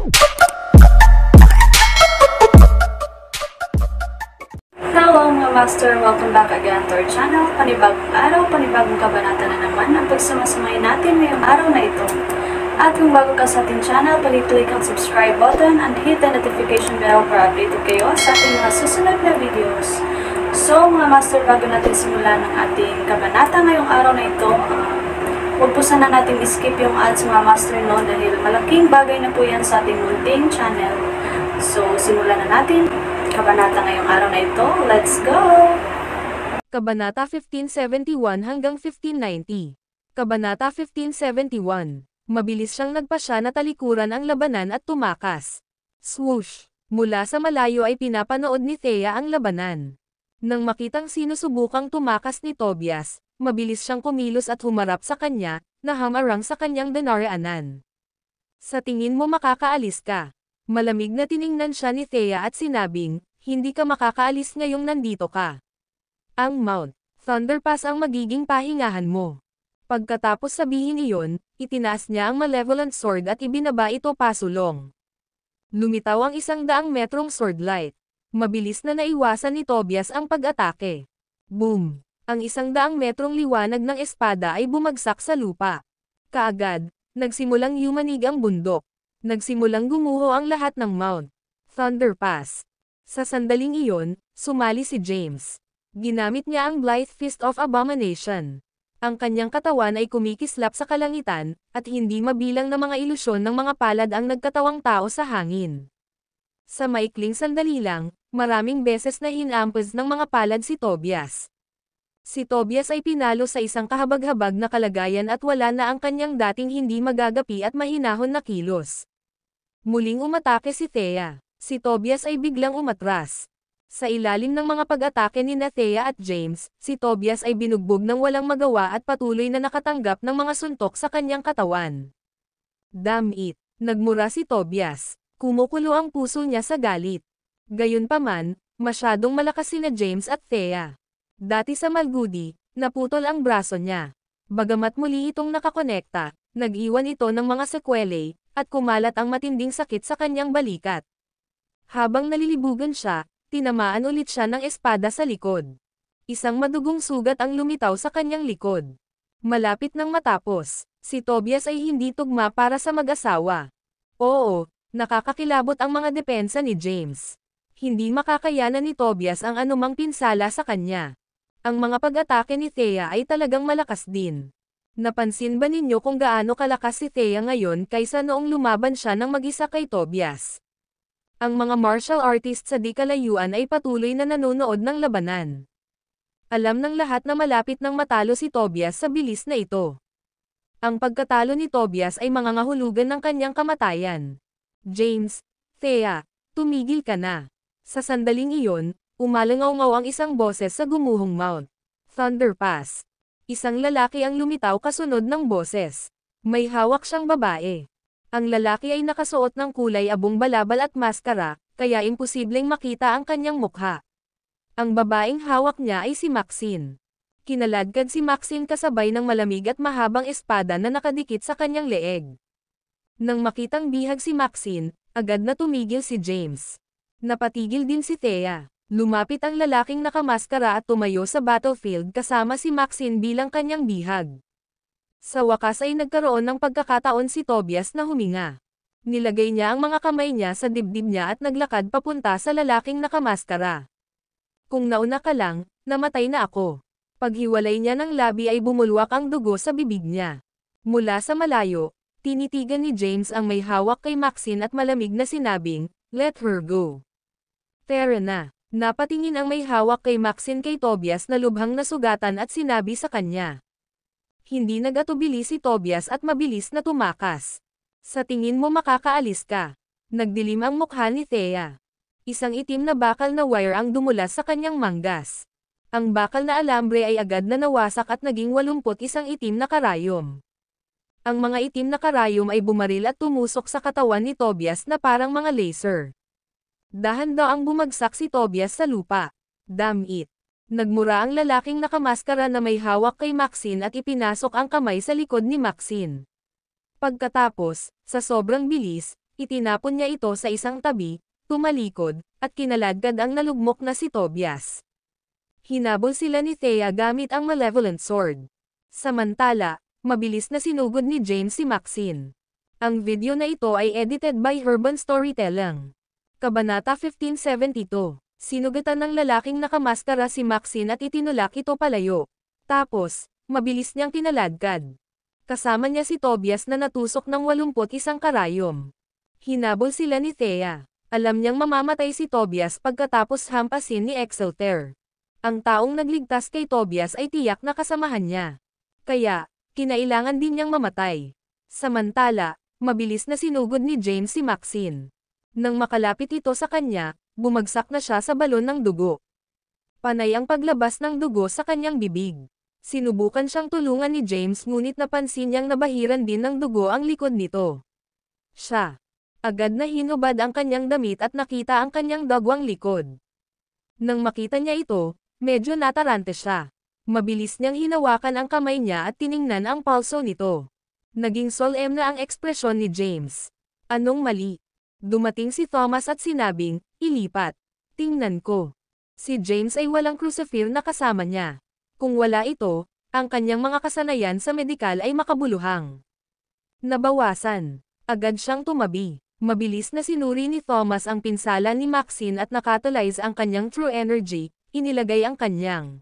Hello mga master! Welcome back again to our channel. Panibagong araw, panibagong kabanata na naman ang pagsamasamayin natin ngayong araw na ito. At kung bago ka sa ating channel, pag-click ang subscribe button and hit the notification bell para updated kayo sa ating mga susunod na videos. So mga master, bago natin simulan ng ating kabanata ngayong araw na ito, huwag po sana natin skip yung ads mga master, no, dahil malaking bagay na po yan sa ating munting channel. So simulan na natin kabanata ngayong araw na ito. Let's go! Kabanata 1571 hanggang 1590. Kabanata 1571. Mabilis siyang nagpasya na talikuran ang labanan at tumakas. Swoosh! Mula sa malayo ay pinapanood ni Thea ang labanan. Nang makitang sinusubukang tumakas ni Tobias, mabilis siyang kumilos at humarap sa kanya, na hamarang sa kanyang dinaraanan. Sa tingin mo makakaalis ka? Malamig na tiningnan siya ni Thea at sinabing, hindi ka makakaalis ngayong nandito ka. Ang Mount Thunderpass ang magiging pahingahan mo. Pagkatapos sabihin iyon, itinaas niya ang malevolent sword at ibinaba ito pasulong. Lumitaw ang 100 metrong swordlight. Mabilis na naiwasan ni Tobias ang pag-atake. Boom! Ang 100 metrong liwanag ng espada ay bumagsak sa lupa. Kaagad, nagsimulang yumanig ang bundok. Nagsimulang gumuho ang lahat ng Mount Thunderpass. Sa sandaling iyon, sumali si James. Ginamit niya ang Blithe Fist of Abomination. Ang kanyang katawan ay kumikislap sa kalangitan, at hindi mabilang na mga ilusyon ng mga palad ang nagkatawang tao sa hangin. Sa maikling sandali lang, maraming beses na hinampaz ng mga palad si Tobias. Si Tobias ay pinalo sa isang kahabag-habag na kalagayan at wala na ang kanyang dating hindi magagapi at mahinahon na kilos. Muling umatake si Thea. Si Tobias ay biglang umatras. Sa ilalim ng mga pag-atake ni Thea at James, si Tobias ay binugbog ng walang magawa at patuloy na nakatanggap ng mga suntok sa kanyang katawan. Damn it! Nagmura si Tobias. Kumukulo ang puso niya sa galit. Gayunpaman, masyadong malakas sina James at Thea. Dati sa Malgudi, naputol ang braso niya. Bagamat muli itong nakakonekta, nag-iwan ito ng mga sekwele, at kumalat ang matinding sakit sa kanyang balikat. Habang nalilibugan siya, tinamaan ulit siya ng espada sa likod. Isang madugong sugat ang lumitaw sa kanyang likod. Malapit nang matapos, si Tobias ay hindi tugma para sa mag-asawa. Oo, nakakakilabot ang mga depensa ni James. Hindi makakayanan ni Tobias ang anumang pinsala sa kanya. Ang mga pag-atake ni Thea ay talagang malakas din. Napansin ba ninyo kung gaano kalakas si Thea ngayon kaysa noong lumaban siya ng mag-isa kay Tobias? Ang mga martial artists sa di kalayuan ay patuloy na nanonood ng labanan. Alam ng lahat na malapit nang matalo si Tobias sa bilis na ito. Ang pagkatalo ni Tobias ay mangangahulugan ng kanyang kamatayan. James, Thea, tumigil ka na. Sa sandaling iyon, umalangaw-ngaw ang isang boses sa gumuhong Mount Thunderpass. Isang lalaki ang lumitaw kasunod ng boses. May hawak siyang babae. Ang lalaki ay nakasuot ng kulay abong balabal at maskara, kaya imposibleng makita ang kanyang mukha. Ang babaeng hawak niya ay si Maxine. Kinaladkad si Maxine kasabay ng malamig at mahabang espada na nakadikit sa kanyang leeg. Nang makitang bihag si Maxine, agad na tumigil si James. Napatigil din si Thea. Lumapit ang lalaking nakamaskara at tumayo sa battlefield kasama si Maxine bilang kanyang bihag. Sa wakas ay nagkaroon ng pagkakataon si Tobias na huminga. Nilagay niya ang mga kamay niya sa dibdib niya at naglakad papunta sa lalaking nakamaskara. Kung nauna ka lang, namatay na ako. Paghiwalay niya ng labi ay bumulwak ang dugo sa bibig niya. Mula sa malayo, tinitigan ni James ang may hawak kay Maxine at malamig na sinabing, "Let her go." Tara na. Napatingin ang may hawak kay Maxine kay Tobias na lubhang nasugatan at sinabi sa kanya. Hindi nag-atubili si Tobias at mabilis na tumakas. Sa tingin mo makakaalis ka. Nagdilim ang mukha ni Thea. Isang itim na bakal na wire ang dumulas sa kanyang manggas. Ang bakal na alambre ay agad na nawasak at naging 81 itim na karayom. Ang mga itim na karayom ay bumaril at tumusok sa katawan ni Tobias na parang mga laser. Dahan-daang bumagsak si Tobias sa lupa. Damn it! Nagmura ang lalaking nakamaskara na may hawak kay Maxine at ipinasok ang kamay sa likod ni Maxine. Pagkatapos, sa sobrang bilis, itinapon niya ito sa isang tabi, tumalikod, at kinaladkad ang nalugmok na si Tobias. Hinabol sila ni Thea gamit ang malevolent sword. Samantala, mabilis na sinugod ni James si Maxine. Ang video na ito ay edited by Urban Storytelling. Kabanata 1572. Sinugatan ng lalaking nakamaskara si Maxine at itinulak ito palayo. Tapos, mabilis niyang kinaladkad. Kasama niya si Tobias na natusok ng 81 karayom. Hinabol sila ni Thea. Alam niyang mamamatay si Tobias pagkatapos hampasin ni Excelter. Ang taong nagligtas kay Tobias ay tiyak na kasamahan niya. Kaya, kinailangan din niyang mamatay. Samantala, mabilis na sinugod ni James si Maxine. Nang makalapit ito sa kanya, bumagsak na siya sa balon ng dugo. Panay ang paglabas ng dugo sa kanyang bibig. Sinubukan siyang tulungan ni James ngunit napansin niyang nabahiran din ng dugo ang likod nito. Siya. Agad na hinubad ang kanyang damit at nakita ang kanyang dagwang likod. Nang makita niya ito, medyo natarante siya. Mabilis niyang hinawakan ang kamay niya at tiningnan ang pulso nito. Naging solemn na ang ekspresyon ni James. Anong mali? Dumating si Thomas at sinabing, ilipat. Tingnan ko. Si James ay walang crucifer na kasama niya. Kung wala ito, ang kanyang mga kasanayan sa medikal ay makabuluhang. Nabawasan. Agad siyang tumabi. Mabilis na sinuri ni Thomas ang pinsala ni Maxine at nakatulize ang kanyang true energy, inilagay ang kanyang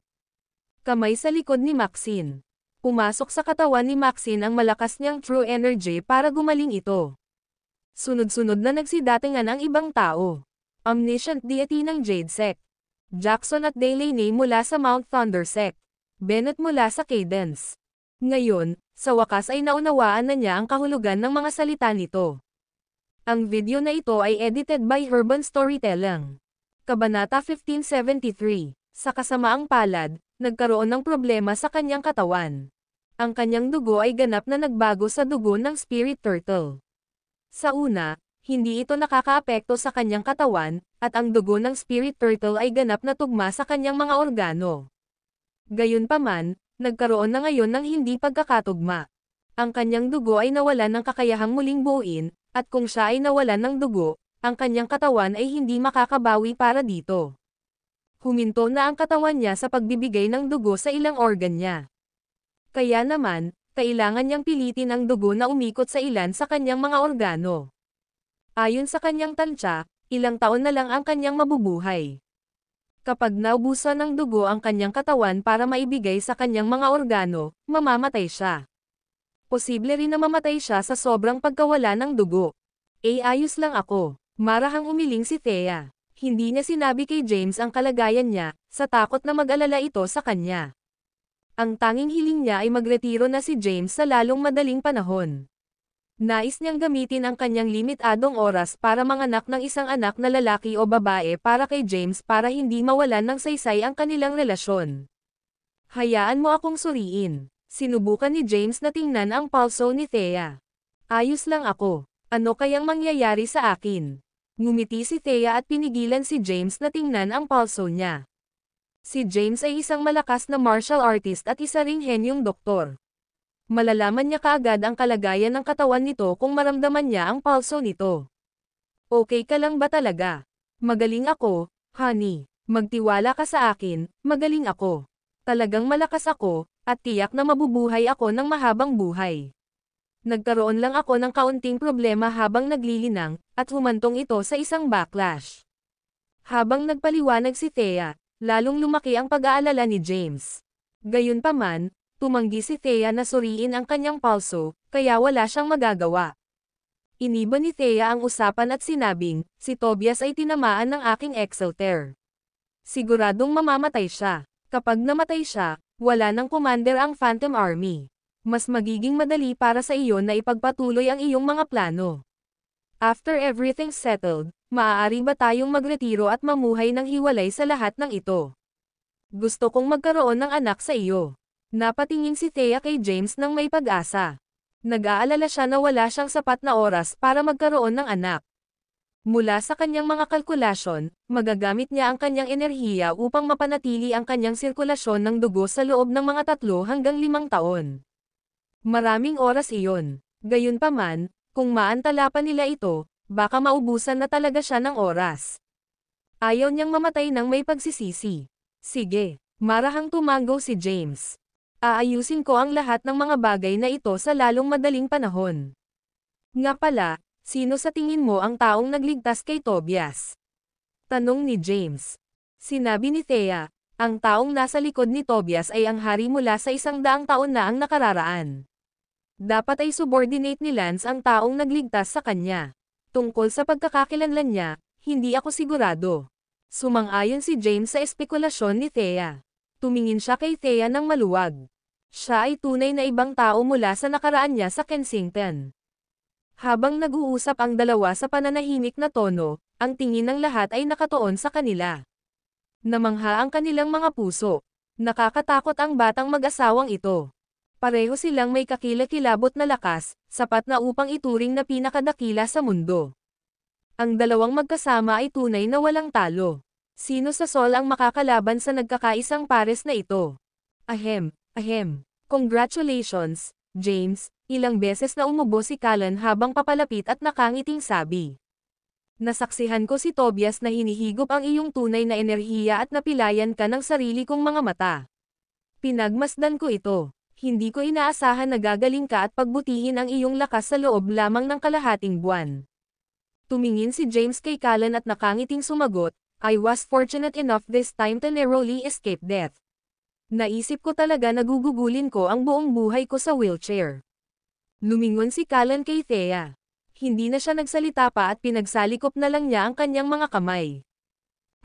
kamay sa likod ni Maxine. Pumasok sa katawan ni Maxine ang malakas niyang true energy para gumaling ito. Sunod-sunod na nagsidatingan ang ibang tao. Omniscient deity ng Jade Sect. Jackson at Delaney mula sa Mount Thunder Sect. Bennett mula sa Cadence. Ngayon, sa wakas ay naunawaan na niya ang kahulugan ng mga salita nito. Ang video na ito ay edited by Urban Storytelling. Kabanata 1573. Sa kasamaang palad, nagkaroon ng problema sa kanyang katawan. Ang kanyang dugo ay ganap na nagbago sa dugo ng Spirit Turtle. Sa una, hindi ito nakakaapekto sa kanyang katawan, at ang dugo ng Spirit Turtle ay ganap na tugma sa kanyang mga organo. Gayunpaman, nagkaroon na ngayon ng hindi pagkakatugma. Ang kanyang dugo ay nawalan ng kakayahang muling buuin, at kung siya ay nawalan ng dugo, ang kanyang katawan ay hindi makakabawi para dito. Huminto na ang katawan niya sa pagbibigay ng dugo sa ilang organ niya. Kaya naman, kailangan niyang pilitin ang dugo na umikot sa ilan sa kanyang mga organo. Ayon sa kanyang tansya, ilang taon na lang ang kanyang mabubuhay. Kapag naubusan ng dugo ang kanyang katawan para maibigay sa kanyang mga organo, mamamatay siya. Posible rin na mamatay siya sa sobrang pagkawala ng dugo. Ayos lang ako. Marahang umiling si Thea. Hindi niya sinabi kay James ang kalagayan niya, sa takot na mag-alala ito sa kanya. Ang tanging hiling niya ay magretiro na si James sa lalong madaling panahon. Nais niyang gamitin ang kanyang limitadong oras para manganak ng isang anak na lalaki o babae para kay James para hindi mawalan ng saysay ang kanilang relasyon. Hayaan mo akong suriin. Sinubukan ni James na tingnan ang pulso ni Thea. Ayos lang ako. Ano kayang mangyayari sa akin? Ngumiti si Thea at pinigilan si James na tingnan ang pulso niya. Si James ay isang malakas na martial artist at isa ring henyong doktor. Malalaman niya kaagad ang kalagayan ng katawan nito kung maramdaman niya ang pulso nito. Okay ka lang ba talaga? Magaling ako, honey. Magtiwala ka sa akin, magaling ako. Talagang malakas ako, at tiyak na mabubuhay ako ng mahabang buhay. Nagkaroon lang ako ng kaunting problema habang naglilinang, at humantong ito sa isang backlash. Habang nagpaliwanag si Thea, lalong lumaki ang pag-aalala ni James. Gayunpaman, tumanggi si Thea na suriin ang kanyang pulso, kaya wala siyang magagawa. Iniba ni Thea ang usapan at sinabing, si Tobias ay tinamaan ng aking Excelter. Siguradong mamamatay siya. Kapag namatay siya, wala nang commander ang Phantom Army. Mas magiging madali para sa iyo na ipagpatuloy ang iyong mga plano. After everything's settled, maaari ba tayong magretiro at mamuhay ng hiwalay sa lahat ng ito? Gusto kong magkaroon ng anak sa iyo. Napatingin si Thea kay James nang may pag-asa. Nag-aalala siya na wala siyang sapat na oras para magkaroon ng anak. Mula sa kanyang mga kalkulasyon, magagamit niya ang kanyang enerhiya upang mapanatili ang kanyang sirkulasyon ng dugo sa loob ng mga 3 hanggang 5 taon. Maraming oras iyon. Gayunpaman, kung maantala pa nila ito, Baka maubusan na talaga siya ng oras. Ayaw niyang mamatay ng may pagsisisi. Sige, marahang tumango si James. Aayusin ko ang lahat ng mga bagay na ito sa lalong madaling panahon. Nga pala, sino sa tingin mo ang taong nagligtas kay Tobias? Tanong ni James. Sinabi ni Thea, ang taong nasa likod ni Tobias ay ang hari mula sa 100 taon na ang nakararaan. Dapat ay subordinate ni Lance ang taong nagligtas sa kanya. Tungkol sa pagkakakilanlan niya, hindi ako sigurado. Sumang-ayon si James sa espekulasyon ni Thea. Tumingin siya kay Thea ng maluwag. Siya ay tunay na ibang tao mula sa nakaraan niya sa Kensington. Habang nag-uusap ang dalawa sa pananahimik na tono, ang tingin ng lahat ay nakatuon sa kanila. Namangha ang kanilang mga puso. Nakakatakot ang batang mag-asawang ito. Pareho silang may kakilakilabot na lakas, sapat na upang ituring na pinakadakila sa mundo. Ang dalawang magkasama ay tunay na walang talo. Sino sa Sol ang makakalaban sa nagkakaisang pares na ito? Ahem. Congratulations, James. Ilang beses na umubo si Callan habang papalapit at nakangiting sabi. Nasaksihan ko si Tobias na hinihigop ang iyong tunay na enerhiya at napilayan ka ng sarili kong mga mata. Pinagmasdan ko ito. Hindi ko inaasahan na gagaling ka at pagbutihin ang iyong lakas sa loob lamang ng kalahating buwan. Tumingin si James kay Callan at nakangiting sumagot, I was fortunate enough this time to narrowly escape death. Naisip ko talaga na gugugulin ko ang buong buhay ko sa wheelchair. Lumingon si Callan kay Thea. Hindi na siya nagsalita pa at pinagsalikop na lang niya ang kanyang mga kamay.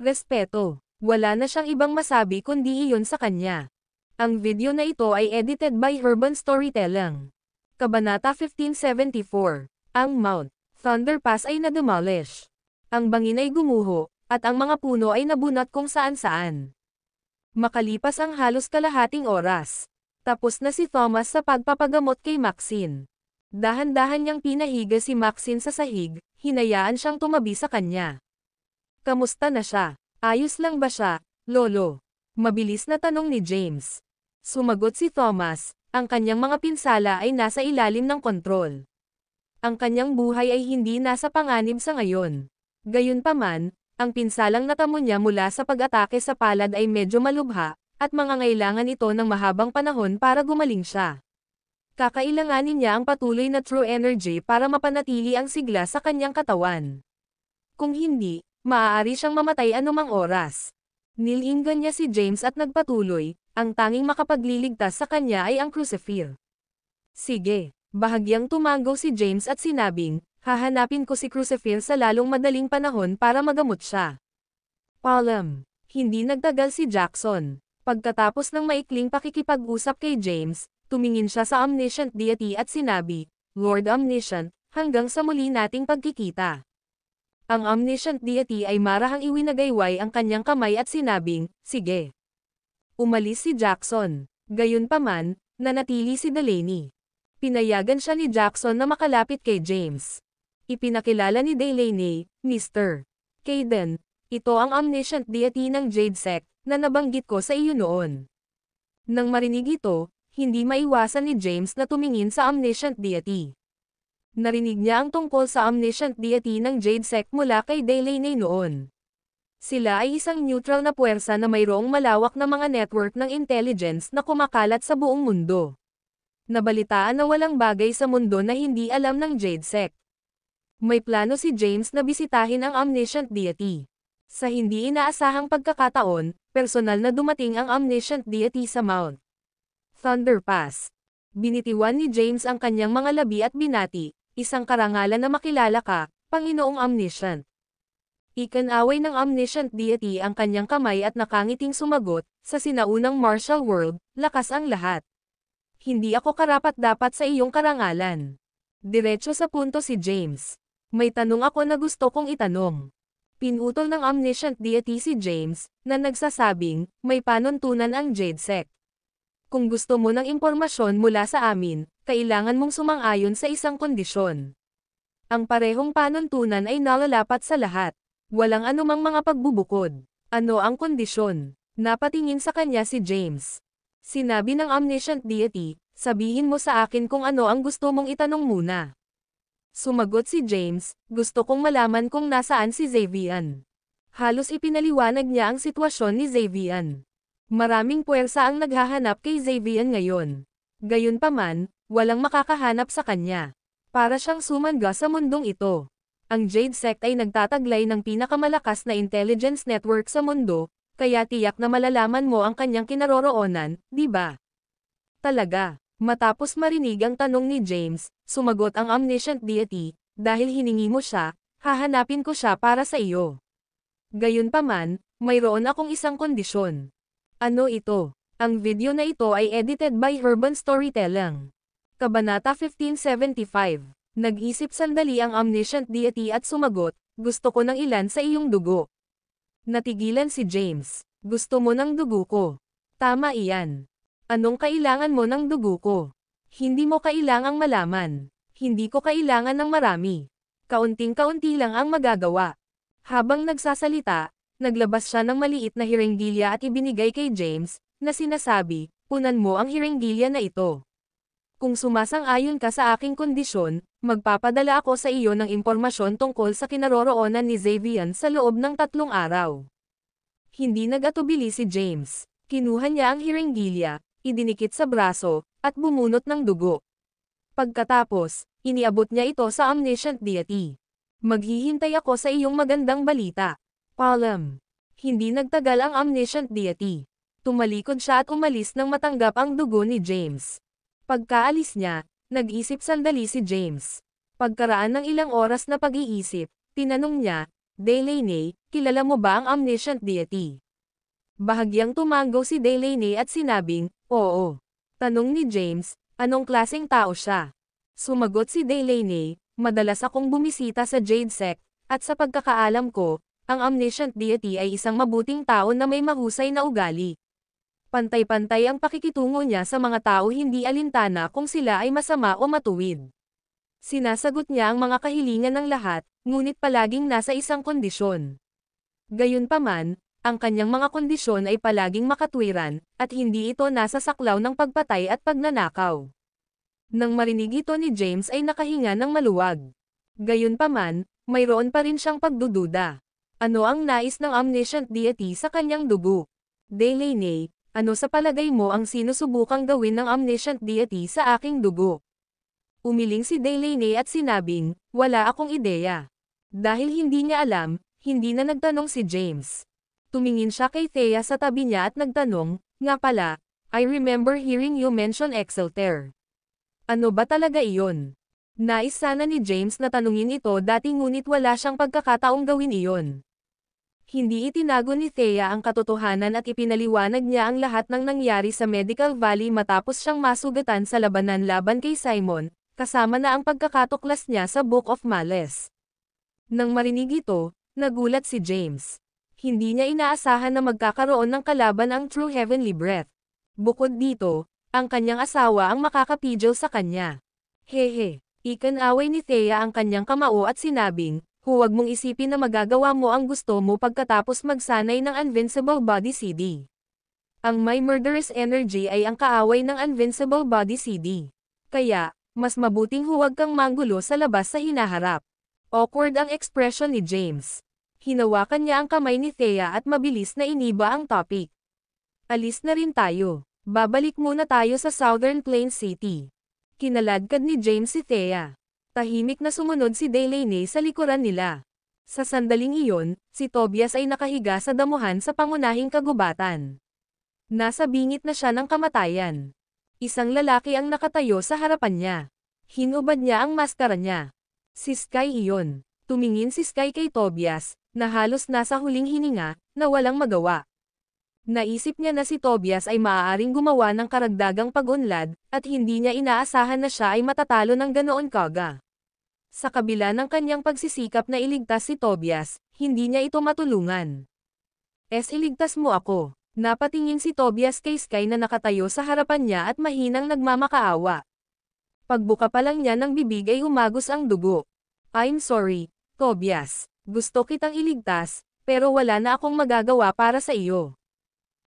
Respeto. Wala na siyang ibang masabi kundi iyon sa kanya. Ang video na ito ay edited by Urban Storytelling. Kabanata 1574. Ang Mount Thunder Pass ay na-demolish. Ang bangin ay gumuho, at ang mga puno ay nabunot kung saan-saan. Makalipas ang halos kalahating oras. Tapos na si Thomas sa pagpapagamot kay Maxine. Dahan-dahan niyang pinahiga si Maxine sa sahig, hinayaan siyang tumabi sa kanya. Kamusta na siya? Ayos lang ba siya, Lolo? Mabilis na tanong ni James. Sumagot si Thomas, ang kanyang mga pinsala ay nasa ilalim ng kontrol. Ang kanyang buhay ay hindi nasa panganib sa ngayon. Gayunpaman, ang pinsalang natamo niya mula sa pag-atake sa palad ay medyo malubha, at mangangailangan ito ng mahabang panahon para gumaling siya. Kakailanganin niya ang patuloy na true energy para mapanatili ang sigla sa kanyang katawan. Kung hindi, maaari siyang mamatay anumang oras. Nilingan niya si James at nagpatuloy, ang tanging makapagliligtas sa kanya ay ang crucifier. Sige, bahagyang tumango si James at sinabing, hahanapin ko si crucifier sa lalong madaling panahon para magamot siya. Paalam. Hindi nagtagal si Jackson. Pagkatapos ng maikling pakikipag-usap kay James, tumingin siya sa Omniscient Deity at sinabi, Lord Omniscient, hanggang sa muli nating pagkikita. Ang Omniscient Deity ay marahang iwinagayway ang kanyang kamay at sinabing, sige. Umalis si Jackson. Gayunpaman, nanatili si Delaney. Pinayagan siya ni Jackson na makalapit kay James. Ipinakilala ni Delaney, Mr. Caden, ito ang Omniscient Deity ng Jade Sect, na nabanggit ko sa iyo noon. Nang marinig ito, hindi maiwasan ni James na tumingin sa Omniscient Deity. Narinig niya ang tungkol sa Omniscient Deity ng Jade Sect mula kay Delaney noon. Sila ay isang neutral na puwersa na mayroong malawak na mga network ng intelligence na kumakalat sa buong mundo. Nabalitaan na walang bagay sa mundo na hindi alam ng Jade Sect. May plano si James na bisitahin ang Omniscient Deity. Sa hindi inaasahang pagkakataon, personal na dumating ang Omniscient Deity sa Mount Thunder Pass. Binitiwan ni James ang kanyang mga labi at binati, isang karangalan na makilala ka, Panginoong Omniscient. Ikanaway ng Omniscient Deity ang kanyang kamay at nakangiting sumagot, sa sinaunang martial world, lakas ang lahat. Hindi ako karapat-dapat sa iyong karangalan. Diretso sa punto si James. May tanong ako na gusto kong itanong. Pinutol ng Omniscient Deity si James, na nagsasabing, may panuntunan ang Jade Sect. Kung gusto mo ng impormasyon mula sa amin, kailangan mong sumang-ayon sa isang kondisyon. Ang parehong panuntunan ay nalalapat sa lahat. Walang anumang mga pagbubukod. Ano ang kondisyon? Napatingin sa kanya si James. Sinabi ng Omniscient Deity, sabihin mo sa akin kung ano ang gusto mong itanong muna. Sumagot si James, gusto kong malaman kung nasaan si Xavian. Halos ipinaliwanag niya ang sitwasyon ni Xavian. Maraming puwersa ang naghahanap kay Xavian ngayon. Gayunpaman, walang makakahanap sa kanya. Para siyang sumangga sa mundong ito. Ang Jade Sect ay nagtataglay ng pinakamalakas na intelligence network sa mundo, kaya tiyak na malalaman mo ang kanyang kinaroroonan, di ba? Talaga. Matapos marinig ang tanong ni James, sumagot ang omniscient deity, dahil hiningi mo siya, hahanapin ko siya para sa iyo. Gayunpaman, mayroon akong isang kondisyon. Ano ito? Ang video na ito ay edited by Urban Storytelling. Kabanata 1575. Nag-isip sandali ang omniscient deity at sumagot, gusto ko ng ilan sa iyong dugo. Natigilan si James. Gusto mo ng dugo ko? Tama iyan. Anong kailangan mo ng dugo ko? Hindi mo kailangang malaman. Hindi ko kailangan ng marami. Kaunting-kaunti lang ang magagawa. Habang nagsasalita, naglabas siya ng maliit na hirenggilya at ibinigay kay James, na sinasabi, punan mo ang hirenggilya na ito. Kung sumasang-ayon ka sa aking kondisyon, magpapadala ako sa iyo ng impormasyon tungkol sa kinaroroonan ni Xavian sa loob ng 3 araw. Hindi nag-atubili si James. Kinuha niya ang hirenggilya, idinikit sa braso, at bumunot ng dugo. Pagkatapos, iniabot niya ito sa omniscient deity. Maghihintay ako sa iyong magandang balita. Palam. Hindi nagtagal ang omniscient deity. Tumalikod siya at umalis nang matanggap ang dugo ni James. Pagkaalis niya, nag-isip sandali si James. Pagkaraan ng ilang oras na pag-iisip, tinanong niya, Delaney, kilala mo ba ang omniscient deity? Bahagyang tumango si Delaney at sinabing, oo. Tanong ni James, anong klaseng tao siya? Sumagot si Delaney, madalas akong bumisita sa Jade Sect, at sa pagkakaalam ko, ang omniscient deity ay isang mabuting tao na may mahusay na ugali. Pantay-pantay ang pakikitungo niya sa mga tao hindi alintana kung sila ay masama o matuwid. Sinasagot niya ang mga kahilingan ng lahat, ngunit palaging nasa isang kondisyon. Gayunpaman, ang kanyang mga kondisyon ay palaging makatwiran, at hindi ito nasa saklaw ng pagpatay at pagnanakaw. Nang marinig ito ni James ay nakahinga ng maluwag. Gayunpaman, mayroon pa rin siyang pagdududa. Ano ang nais ng omniscient deity sa kanyang dugo? Delaney, ano sa palagay mo ang sinusubukang gawin ng omniscient deity sa aking dugo? Umiling si Delaney at sinabing, wala akong ideya. Dahil hindi niya alam, hindi na nagtanong si James. Tumingin siya kay Thea sa tabi niya at nagtanong, nga pala, I remember hearing you mention Excelter. Ano ba talaga iyon? Nais sana ni James na tanungin ito dati ngunit wala siyang pagkakataong gawin iyon. Hindi itinago ni Thea ang katotohanan at ipinaliwanag niya ang lahat ng nangyari sa Medical Valley matapos siyang masugatan sa labanan laban kay Simon, kasama na ang pagkakatuklas niya sa Book of Malice. Nang marinig ito, nagulat si James. Hindi niya inaasahan na magkakaroon ng kalaban ang True Heavenly Breath. Bukod dito, ang kanyang asawa ang makakapigil sa kanya. Hehe, ikanaway ni Thea ang kanyang kamao at sinabing, huwag mong isipin na magagawa mo ang gusto mo pagkatapos magsanay ng Invincible Body CD. Ang My Murderous Energy ay ang kaaway ng Invincible Body CD. Kaya, mas mabuting huwag kang manggulo sa labas sa hinaharap. Awkward ang ekspresyon ni James. Hinawakan niya ang kamay ni Thea at mabilis na iniba ang topic. Alis na rin tayo. Babalik muna tayo sa Southern Plains City. Kinaladkad ni James si Thea. Tahimik na sumunod si Delaney sa likuran nila. Sa sandaling iyon, si Tobias ay nakahiga sa damuhan sa pangunahing kagubatan. Nasa bingit na siya ng kamatayan. Isang lalaki ang nakatayo sa harapan niya. Hinubad niya ang maskara niya. Si Sky iyon. Tumingin si Sky kay Tobias, na halos nasa huling hininga, na walang magawa. Naisip niya na si Tobias ay maaaring gumawa ng karagdagang pag-unlad, at hindi niya inaasahan na siya ay matatalo ng ganoon kaga. Sa kabila ng kanyang pagsisikap na iligtas si Tobias, hindi niya ito matulungan. Iligtas mo ako. Napatingin si Tobias kay Sky na nakatayo sa harapan niya at mahinang nagmamakaawa. Pagbuka pa lang niya ng bibig ay umagos ang dugo. I'm sorry, Tobias. Gusto kitang iligtas, pero wala na akong magagawa para sa iyo.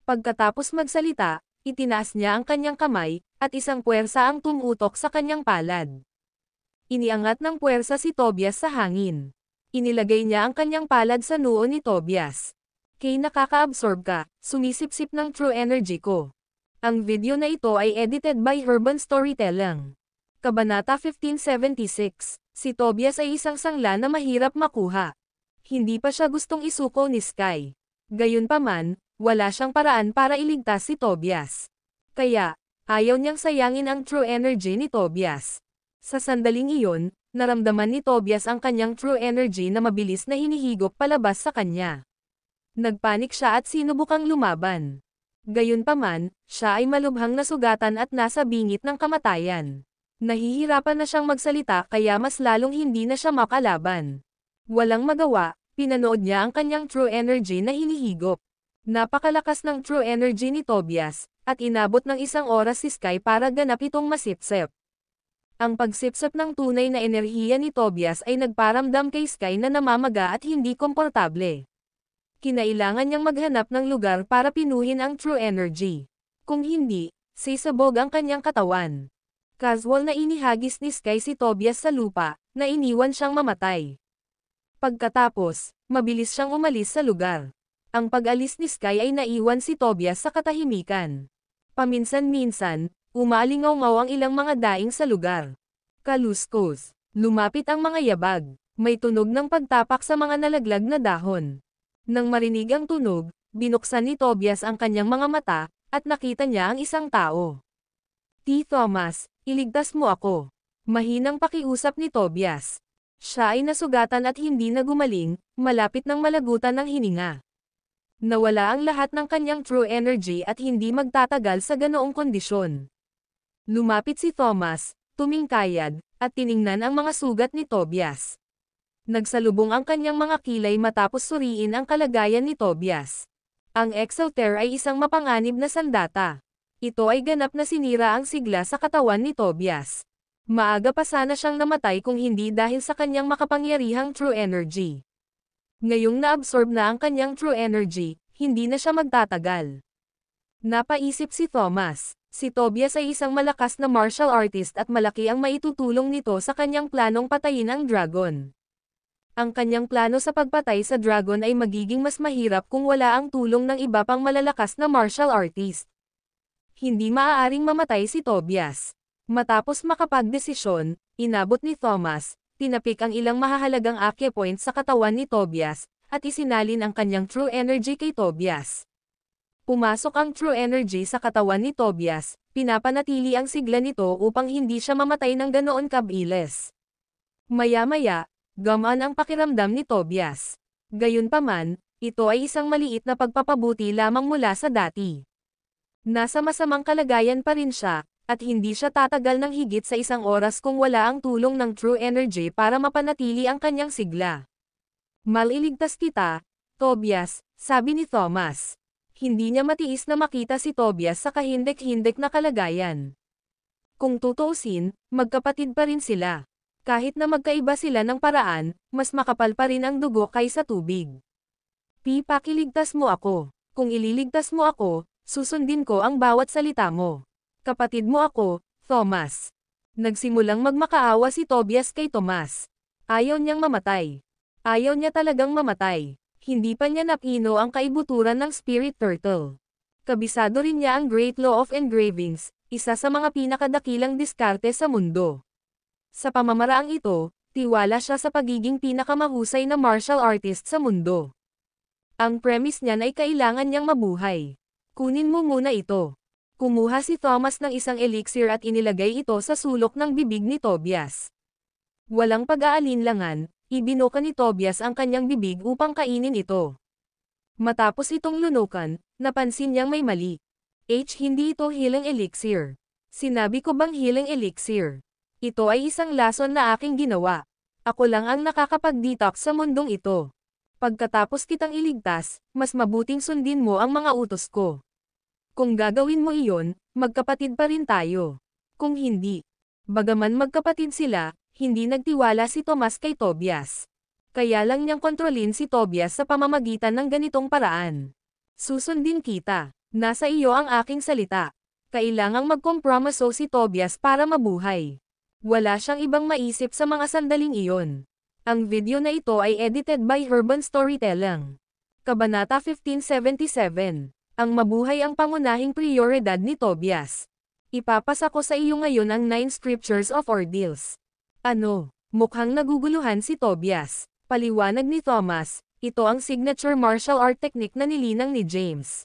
Pagkatapos magsalita, itinaas niya ang kanyang kamay, at isang puwersa ang tumutok sa kanyang palad. Iniangat ng puwersa si Tobias sa hangin. Inilagay niya ang kanyang palad sa noo ni Tobias. Kay nakaka-absorb ka, sumisipsip ng true energy ko. Ang video na ito ay edited by Urban Storytelling. Kabanata 1576. Si Tobias ay isang sangla na mahirap makuha. Hindi pa siya gustong isuko ni Sky. Gayunpaman, wala siyang paraan para iligtas si Tobias. Kaya, ayaw niyang sayangin ang true energy ni Tobias. Sa sandaling iyon, naramdaman ni Tobias ang kanyang true energy na mabilis na hinihigop palabas sa kanya. Nagpanik siya at sinubukang lumaban. Gayunpaman, siya ay malubhang nasugatan at nasa bingit ng kamatayan. Nahihirapan na siyang magsalita kaya mas lalong hindi na siya makalaban. Walang magawa, pinanood niya ang kanyang true energy na hinihigop. Napakalakas ng true energy ni Tobias, at inabot ng 1 oras si Sky para ganap itong masipsip. Ang pagsipsip ng tunay na enerhiya ni Tobias ay nagparamdam kay Sky na namamaga at hindi komportable. Kinailangan niyang maghanap ng lugar para pinuhin ang true energy. Kung hindi, sisabog ang kanyang katawan. Casual na inihagis ni Sky si Tobias sa lupa, na iniwan siyang mamatay. Pagkatapos, mabilis siyang umalis sa lugar. Ang pag-alis ni Sky ay naiwan si Tobias sa katahimikan. Paminsan-minsan, umalingaw-ngaw ang ilang mga daing sa lugar. Kaluskos. Lumapit ang mga yabag. May tunog ng pagtapak sa mga nalaglag na dahon. Nang marinig ang tunog, binuksan ni Tobias ang kanyang mga mata, at nakita niya ang isang tao. T. Thomas, iligtas mo ako. Mahinang pakiusap ni Tobias. Siya ay nasugatan at hindi na gumaling, malapit ng malagutan ng hininga. Nawala ang lahat ng kanyang true energy at hindi magtatagal sa ganoong kondisyon. Lumapit si Thomas, tumingkayad, at tiningnan ang mga sugat ni Tobias. Nagsalubong ang kanyang mga kilay matapos suriin ang kalagayan ni Tobias. Ang Exalter ay isang mapanganib na sandata. Ito ay ganap na sinira ang sigla sa katawan ni Tobias. Maaga pa sana siyang namatay kung hindi dahil sa kanyang makapangyarihang true energy. Ngayong naabsorb na ang kanyang true energy, hindi na siya magtatagal. Napaisip si Thomas. Si Tobias ay isang malakas na martial artist at malaki ang maitutulong nito sa kanyang planong patayin ang dragon. Ang kanyang plano sa pagpatay sa dragon ay magiging mas mahirap kung wala ang tulong ng iba pang malalakas na martial artist. Hindi maaaring mamatay si Tobias. Matapos makapagdesisyon, inabot ni Thomas, tinapik ang ilang mahahalagang acupoint sa katawan ni Tobias, at isinalin ang kanyang true energy kay Tobias. Pumasok ang true energy sa katawan ni Tobias, pinapanatili ang sigla nito upang hindi siya mamatay ng ganoon kabilis. Maya-maya, gamaan ang pakiramdam ni Tobias. Gayunpaman, ito ay isang maliit na pagpapabuti lamang mula sa dati. Nasa masamang kalagayan pa rin siya, at hindi siya tatagal ng higit sa 1 oras kung wala ang tulong ng true energy para mapanatili ang kanyang sigla. Maliligtas kita, Tobias, sabi ni Thomas. Hindi niya matiis na makita si Tobias sa kahindik-hindik na kalagayan. Kung tutuusin, magkapatid pa rin sila. Kahit na magkaiba sila ng paraan, mas makapal pa rin ang dugo kaysa tubig. Pakiligtas mo ako. Kung ililigtas mo ako, susundin ko ang bawat salita mo. Kapatid mo ako, Thomas. Nagsimulang magmakaawa si Tobias kay Thomas. Ayaw niyang mamatay. Ayaw niya talagang mamatay. Hindi pa niya napino ang kaibuturan ng Spirit Turtle. Kabisado rin niya ang Great Law of Engravings, isa sa mga pinakadakilang diskarte sa mundo. Sa pamamaraang ito, tiwala siya sa pagiging pinakamahusay na martial artist sa mundo. Ang premise niyan ay kailangan niyang mabuhay. Kunin mo muna ito. Kumuha si Thomas ng isang elixir at inilagay ito sa sulok ng bibig ni Tobias. Walang pag-aalinlangan, ibinuka ni Tobias ang kanyang bibig upang kainin ito. Matapos itong lunukan, napansin niyang may mali. Hindi ito healing elixir. Sinabi ko bang healing elixir? Ito ay isang lason na aking ginawa. Ako lang ang nakakapag-detox sa mundong ito. Pagkatapos kitang iligtas, mas mabuting sundin mo ang mga utos ko. Kung gagawin mo iyon, magkapatid pa rin tayo. Kung hindi, bagaman magkapatid sila, hindi nagtiwala si Thomas kay Tobias. Kaya lang niyang kontrolin si Tobias sa pamamagitan ng ganitong paraan. Susundin kita. Nasa iyo ang aking salita. Kailangang magkompromiso si Tobias para mabuhay. Wala siyang ibang maisip sa mga sandaling iyon. Ang video na ito ay edited by Urban Storytelling. Kabanata 1577. Ang mabuhay ang pangunahing prioridad ni Tobias. Ipapasa ko sa iyo ngayon ang 9 scriptures of ordeals. Ano? Mukhang naguguluhan si Tobias. Paliwanag ni Thomas, ito ang signature martial art technique na nilinang ni James.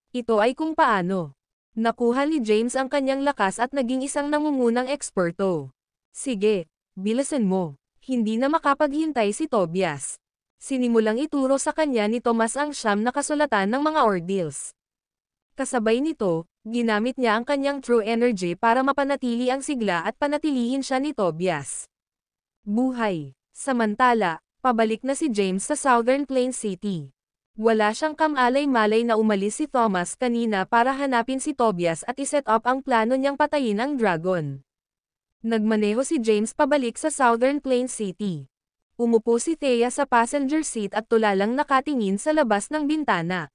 Ito ay kung paano nakuha ni James ang kanyang lakas at naging isang nangungunang eksperto. Sige, bilisan mo. Hindi na makapaghintay si Tobias. Sinimulang ituro sa kanya ni Thomas ang 9 na kasulatan ng mga ordeals. Kasabay nito, ginamit niya ang kanyang true energy para mapanatili ang sigla at panatilihin siya ni Tobias. Buhay. Samantala, pabalik na si James sa Southern Plains City. Wala siyang kamalay-malay na umalis si Thomas kanina para hanapin si Tobias at iset up ang plano niyang patayin ang dragon. Nagmaneho si James pabalik sa Southern Plains City. Umupo si Thea sa passenger seat at tulalang nakatingin sa labas ng bintana.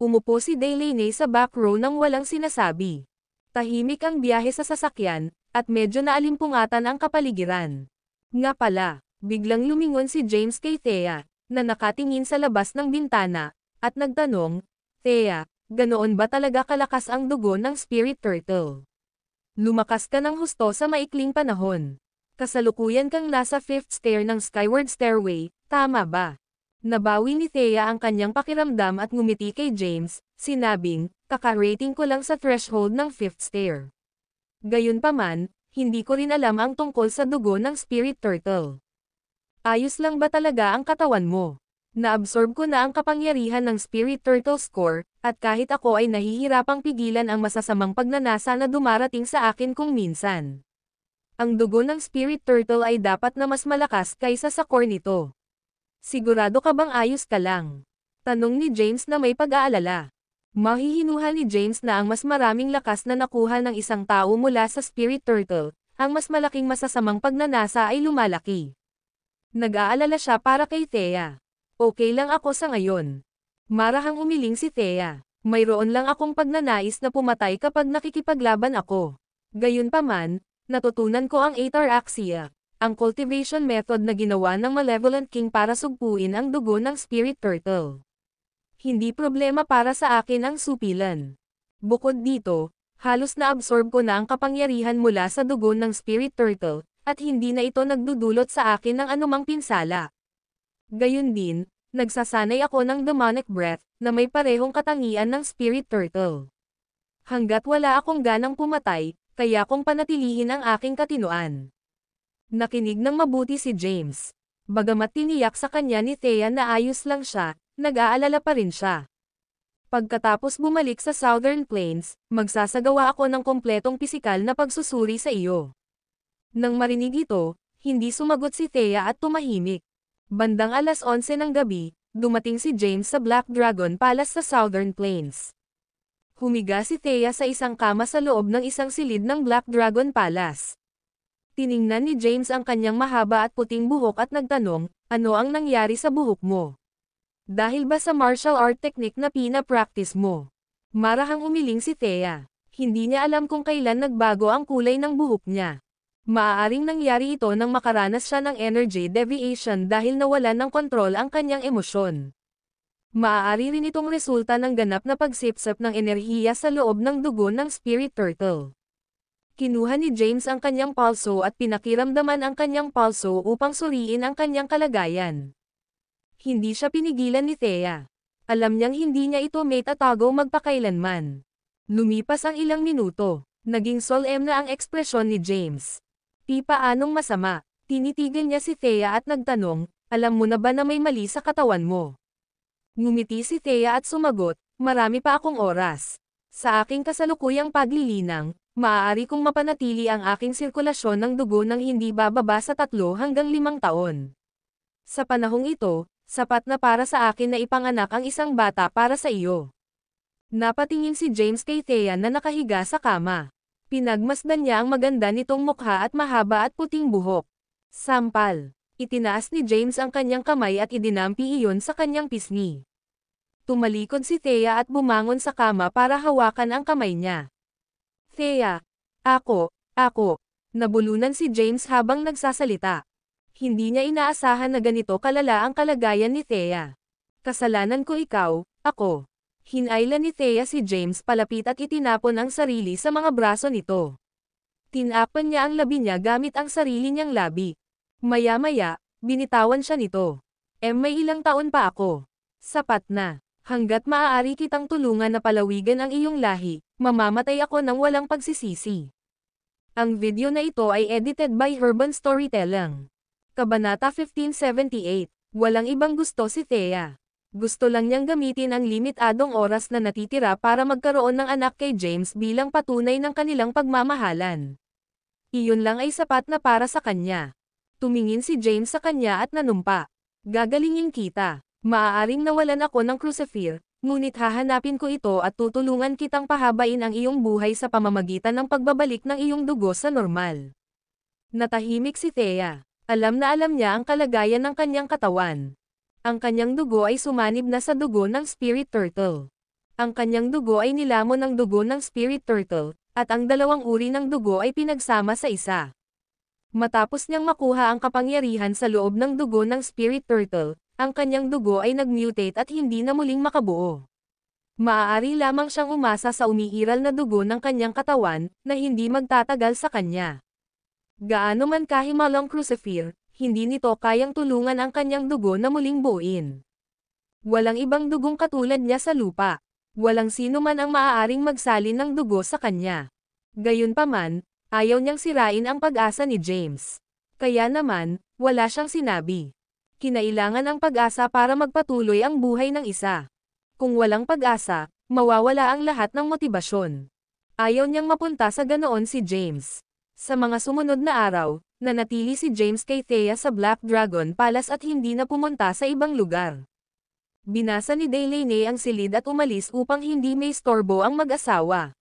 Umupo si Delaney sa back row nang walang sinasabi. Tahimik ang biyahe sa sasakyan, at medyo naalimpungatan ang kapaligiran. Nga pala, biglang lumingon si James kay Thea, na nakatingin sa labas ng bintana, at nagtanong, Thea, ganoon ba talaga kalakas ang dugo ng spirit turtle? Lumakas ka ng husto sa maikling panahon. Kasalukuyan kang nasa 5th stair ng Skyward Stairway, tama ba? Nabawi ni Thea ang kanyang pakiramdam at ngumiti kay James, sinabing, kaka-rating ko lang sa threshold ng 5th stair. Gayunpaman, hindi ko rin alam ang tungkol sa dugo ng spirit turtle. Ayos lang ba talaga ang katawan mo? Naabsorb ko na ang kapangyarihan ng spirit turtle score, at kahit ako ay nahihirapang pigilan ang masasamang pagnanasa na dumarating sa akin kung minsan. Ang dugo ng spirit turtle ay dapat na mas malakas kaysa sa core nito. Sigurado ka bang ayos ka lang? Tanong ni James na may pag-aalala. Mahihinuha ni James na ang mas maraming lakas na nakuha ng isang tao mula sa spirit turtle, ang mas malaking masasamang pagnanasa ay lumalaki. Nag-aalala siya para kay Thea. Okay lang ako sa ngayon. Marahang umiling si Thea. Mayroon lang akong pagnanais na pumatay kapag nakikipaglaban ako. Gayunpaman, natutunan ko ang Ataraxia, ang cultivation method na ginawa ng Malevolent King para sugpuin ang dugo ng spirit turtle. Hindi problema para sa akin ang supilan. Bukod dito, halos na-absorb ko na ang kapangyarihan mula sa dugo ng spirit turtle, at hindi na ito nagdudulot sa akin ng anumang pinsala. Gayun din, nagsasanay ako ng demonic breath, na may parehong katangian ng spirit turtle. Hanggat wala akong ganang pumatay, kaya kong panatilihin ang aking katinuan. Nakinig ng mabuti si James. Bagamat tiniyak sa kanya ni Thea na ayos lang siya, nag-aalala pa rin siya. Pagkatapos bumalik sa Southern Plains, magsasagawa ako ng kompletong pisikal na pagsusuri sa iyo. Nang marinig ito, hindi sumagot si Thea at tumahimik. Bandang 11:00 ng gabi, dumating si James sa Black Dragon Palace sa Southern Plains. Humiga si Thea sa isang kama sa loob ng isang silid ng Black Dragon Palace. Tiningnan ni James ang kanyang mahaba at puting buhok at nagtanong, ano ang nangyari sa buhok mo? Dahil ba sa martial art technique na pina-practice mo? Marahang umiling si Thea. Hindi niya alam kung kailan nagbago ang kulay ng buhok niya. Maaaring nangyari ito nang makaranas siya ng energy deviation dahil nawalan ng kontrol ang kanyang emosyon. Maaari rin itong resulta ng ganap na pagsipsip ng enerhiya sa loob ng dugo ng spirit turtle. Kinuha ni James ang kanyang pulso at pinakiramdaman ang kanyang pulso upang suriin ang kanyang kalagayan. Hindi siya pinigilan ni Thea. Alam niyang hindi niya ito may tatago magpakailanman. Lumipas ang ilang minuto. Naging solemn na ang ekspresyon ni James. Di paanong masama. Tinitigil niya si Thea at nagtanong, alam mo na ba na may mali sa katawan mo? Ngumiti si Thea at sumagot, marami pa akong oras. Sa aking kasalukuyang paglilinang, maaari kong mapanatili ang aking sirkulasyon ng dugo ng hindi bababa sa 3 hanggang 5 taon. Sa panahong ito, sapat na para sa akin na ipanganak ang isang bata para sa iyo. Napatingin si James kay Thea na nakahiga sa kama. Pinagmasdan niya ang maganda nitong mukha at mahaba at puting buhok. Sampal. Itinaas ni James ang kanyang kamay at idinampi iyon sa kanyang pisngi. Tumalikod si Thea at bumangon sa kama para hawakan ang kamay niya. Thea, ako, Nabulunan si James habang nagsasalita. Hindi niya inaasahan na ganito kalala ang kalagayan ni Thea. Kasalanan ko ikaw, ako. Hinayla ni Thea si James palapit at itinapon ang sarili sa mga braso nito. Tinapan niya ang labi niya gamit ang sarili niyang labi. Maya-maya, binitawan siya nito. May ilang taon pa ako. Sapat na. Hanggat maaari kitang tulungan na palawigan ang iyong lahi, mamamatay ako ng walang pagsisisi. Ang video na ito ay edited by Urban Storytelling. Kabanata 1578. Walang ibang gusto si Thea. Gusto lang niyang gamitin ang limitadong oras na natitira para magkaroon ng anak kay James bilang patunay ng kanilang pagmamahalan. Iyon lang ay sapat na para sa kanya. Tumingin si James sa kanya at nanumpa. Gagalingin kita. Maaaring nawalan ako ng crucifer, ngunit hahanapin ko ito at tutulungan kitang pahabain ang iyong buhay sa pamamagitan ng pagbabalik ng iyong dugo sa normal. Natahimik si Thea. Alam na alam niya ang kalagayan ng kanyang katawan. Ang kanyang dugo ay sumanib na sa dugo ng spirit turtle. Ang kanyang dugo ay nilamon ng dugo ng spirit turtle, at ang dalawang uri ng dugo ay pinagsama sa isa. Matapos niyang makuha ang kapangyarihan sa loob ng dugo ng spirit turtle, ang kanyang dugo ay nag-mutate at hindi na muling makabuo. Maaari lamang siyang umasa sa umiiral na dugo ng kanyang katawan, na hindi magtatagal sa kanya. Gaano man kahimalang crucifer, hindi nito kayang tulungan ang kanyang dugo na muling buuin. Walang ibang dugong katulad niya sa lupa. Walang sino man ang maaaring magsalin ng dugo sa kanya. Gayunpaman, ayaw niyang sirain ang pag-asa ni James. Kaya naman, wala siyang sinabi. Kinailangan ang pag-asa para magpatuloy ang buhay ng isa. Kung walang pag-asa, mawawala ang lahat ng motibasyon. Ayaw niyang mapunta sa ganoon si James. Sa mga sumunod na araw, nanatili si James kay Thea sa Black Dragon Palace at hindi na pumunta sa ibang lugar. Binasa ni Delaney ang silid at umalis upang hindi may storbo ang mag-asawa.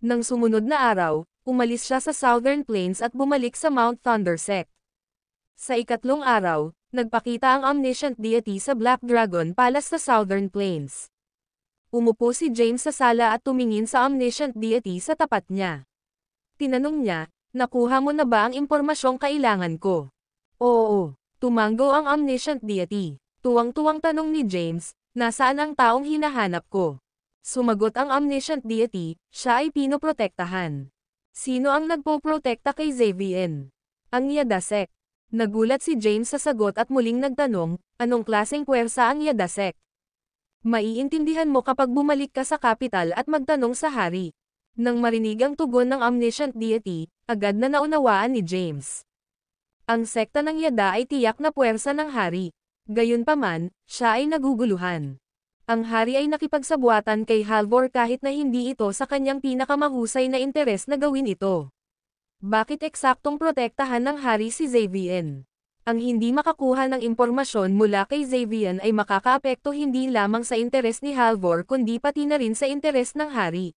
Nang sumunod na araw, umalis siya sa Southern Plains at bumalik sa Mount Thundersect. Sa ikatlong araw, nagpakita ang omniscient deity sa Black Dragon Palace sa Southern Plains. Umupo si James sa sala at tumingin sa omniscient deity sa tapat niya. Tinanong niya, "Nakuha mo na ba ang impormasyong kailangan ko?" "Oo," tumanggo ang omniscient deity. Tuwang-tuwang tanong ni James, "Nasaan ang taong hinahanap ko?" Sumagot ang omniscient deity, "Siya ay pinoprotektahan." "Sino ang nagpoprotekta kay Xavier?" "Ang Yadasek." Nagulat si James sa sagot at muling nagtanong, "Anong klaseng puwersa ang Yadasek?" "Maiintindihan mo kapag bumalik ka sa kapital at magtanong sa hari." Nang marinig ang tugon ng omniscient deity, agad na naunawaan ni James. Ang sekta ng Yada ay tiyak na puwersa ng hari. Gayunpaman, siya ay naguguluhan. Ang hari ay nakipagsabuatan kay Halvor kahit na hindi ito sa kanyang pinakamahusay na interes na gawin ito. Bakit eksaktong protektahan ng hari si Xavier? Ang hindi makakuha ng impormasyon mula kay Xavier ay makakaapekto hindi lamang sa interes ni Halvor kundi pati na rin sa interes ng hari.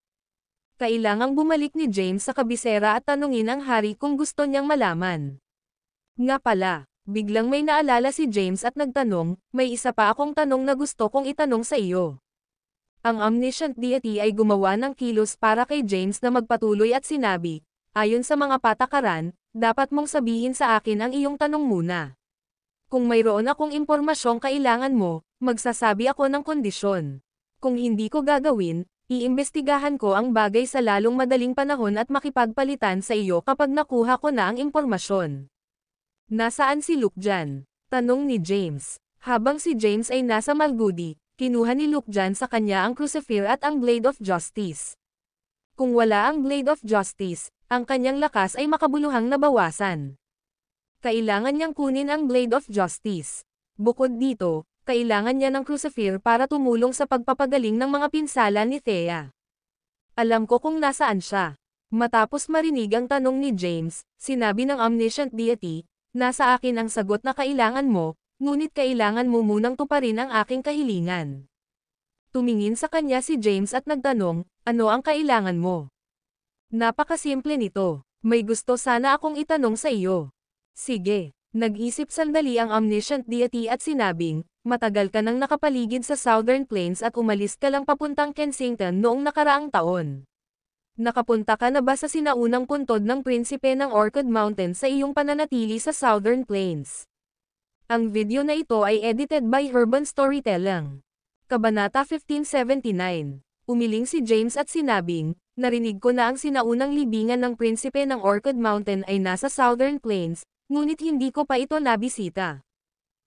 Kailangang bumalik ni James sa kabisera at tanungin ang hari kung gusto niyang malaman. Nga pala, biglang may naalala si James at nagtanong, "May isa pa akong tanong na gusto kong itanong sa iyo." Ang omniscient deity ay gumawa ng kilos para kay James na magpatuloy at sinabi, "Ayon sa mga patakaran, dapat mong sabihin sa akin ang iyong tanong muna. Kung mayroon akong impormasyong kailangan mo, magsasabi ako ng kondisyon. Kung hindi ko gagawin, iimbestigahan ko ang bagay sa lalong madaling panahon at makipagpalitan sa iyo kapag nakuha ko na ang impormasyon." "Nasaan si Luke dyan?" tanong ni James. Habang si James ay nasa Malgudi, kinuha ni Luke dyan sa kanya ang crucifer at ang Blade of Justice. Kung wala ang Blade of Justice, ang kanyang lakas ay makabuluhang nabawasan. Kailangan niyang kunin ang Blade of Justice. Bukod dito, kailangan niya ng crucifer para tumulong sa pagpapagaling ng mga pinsala ni Thea. "Alam ko kung nasaan siya." Matapos marinig ang tanong ni James, sinabi ng omniscient deity, "Nasa akin ang sagot na kailangan mo, ngunit kailangan mo munang tuparin ang aking kahilingan." Tumingin sa kanya si James at nagtanong, "Ano ang kailangan mo?" "Napakasimple nito. May gusto sana akong itanong sa iyo." "Sige." Nag-isip sandali ang omniscient deity at sinabing, "Matagal ka nang nakapaligid sa Southern Plains at umalis ka lang papuntang Kensington noong nakaraang taon. Nakapunta ka na ba sa sinaunang puntod ng prinsipe ng Orchid Mountain sa iyong pananatili sa Southern Plains? Ang video na ito ay edited by Urban Storytelling. Kabanata 1579. Umiling si James at sinabing, narinig ko na ang sinaunang libingan ng prinsipe ng Orchid Mountain ay nasa Southern Plains, ngunit hindi ko pa ito nabisita.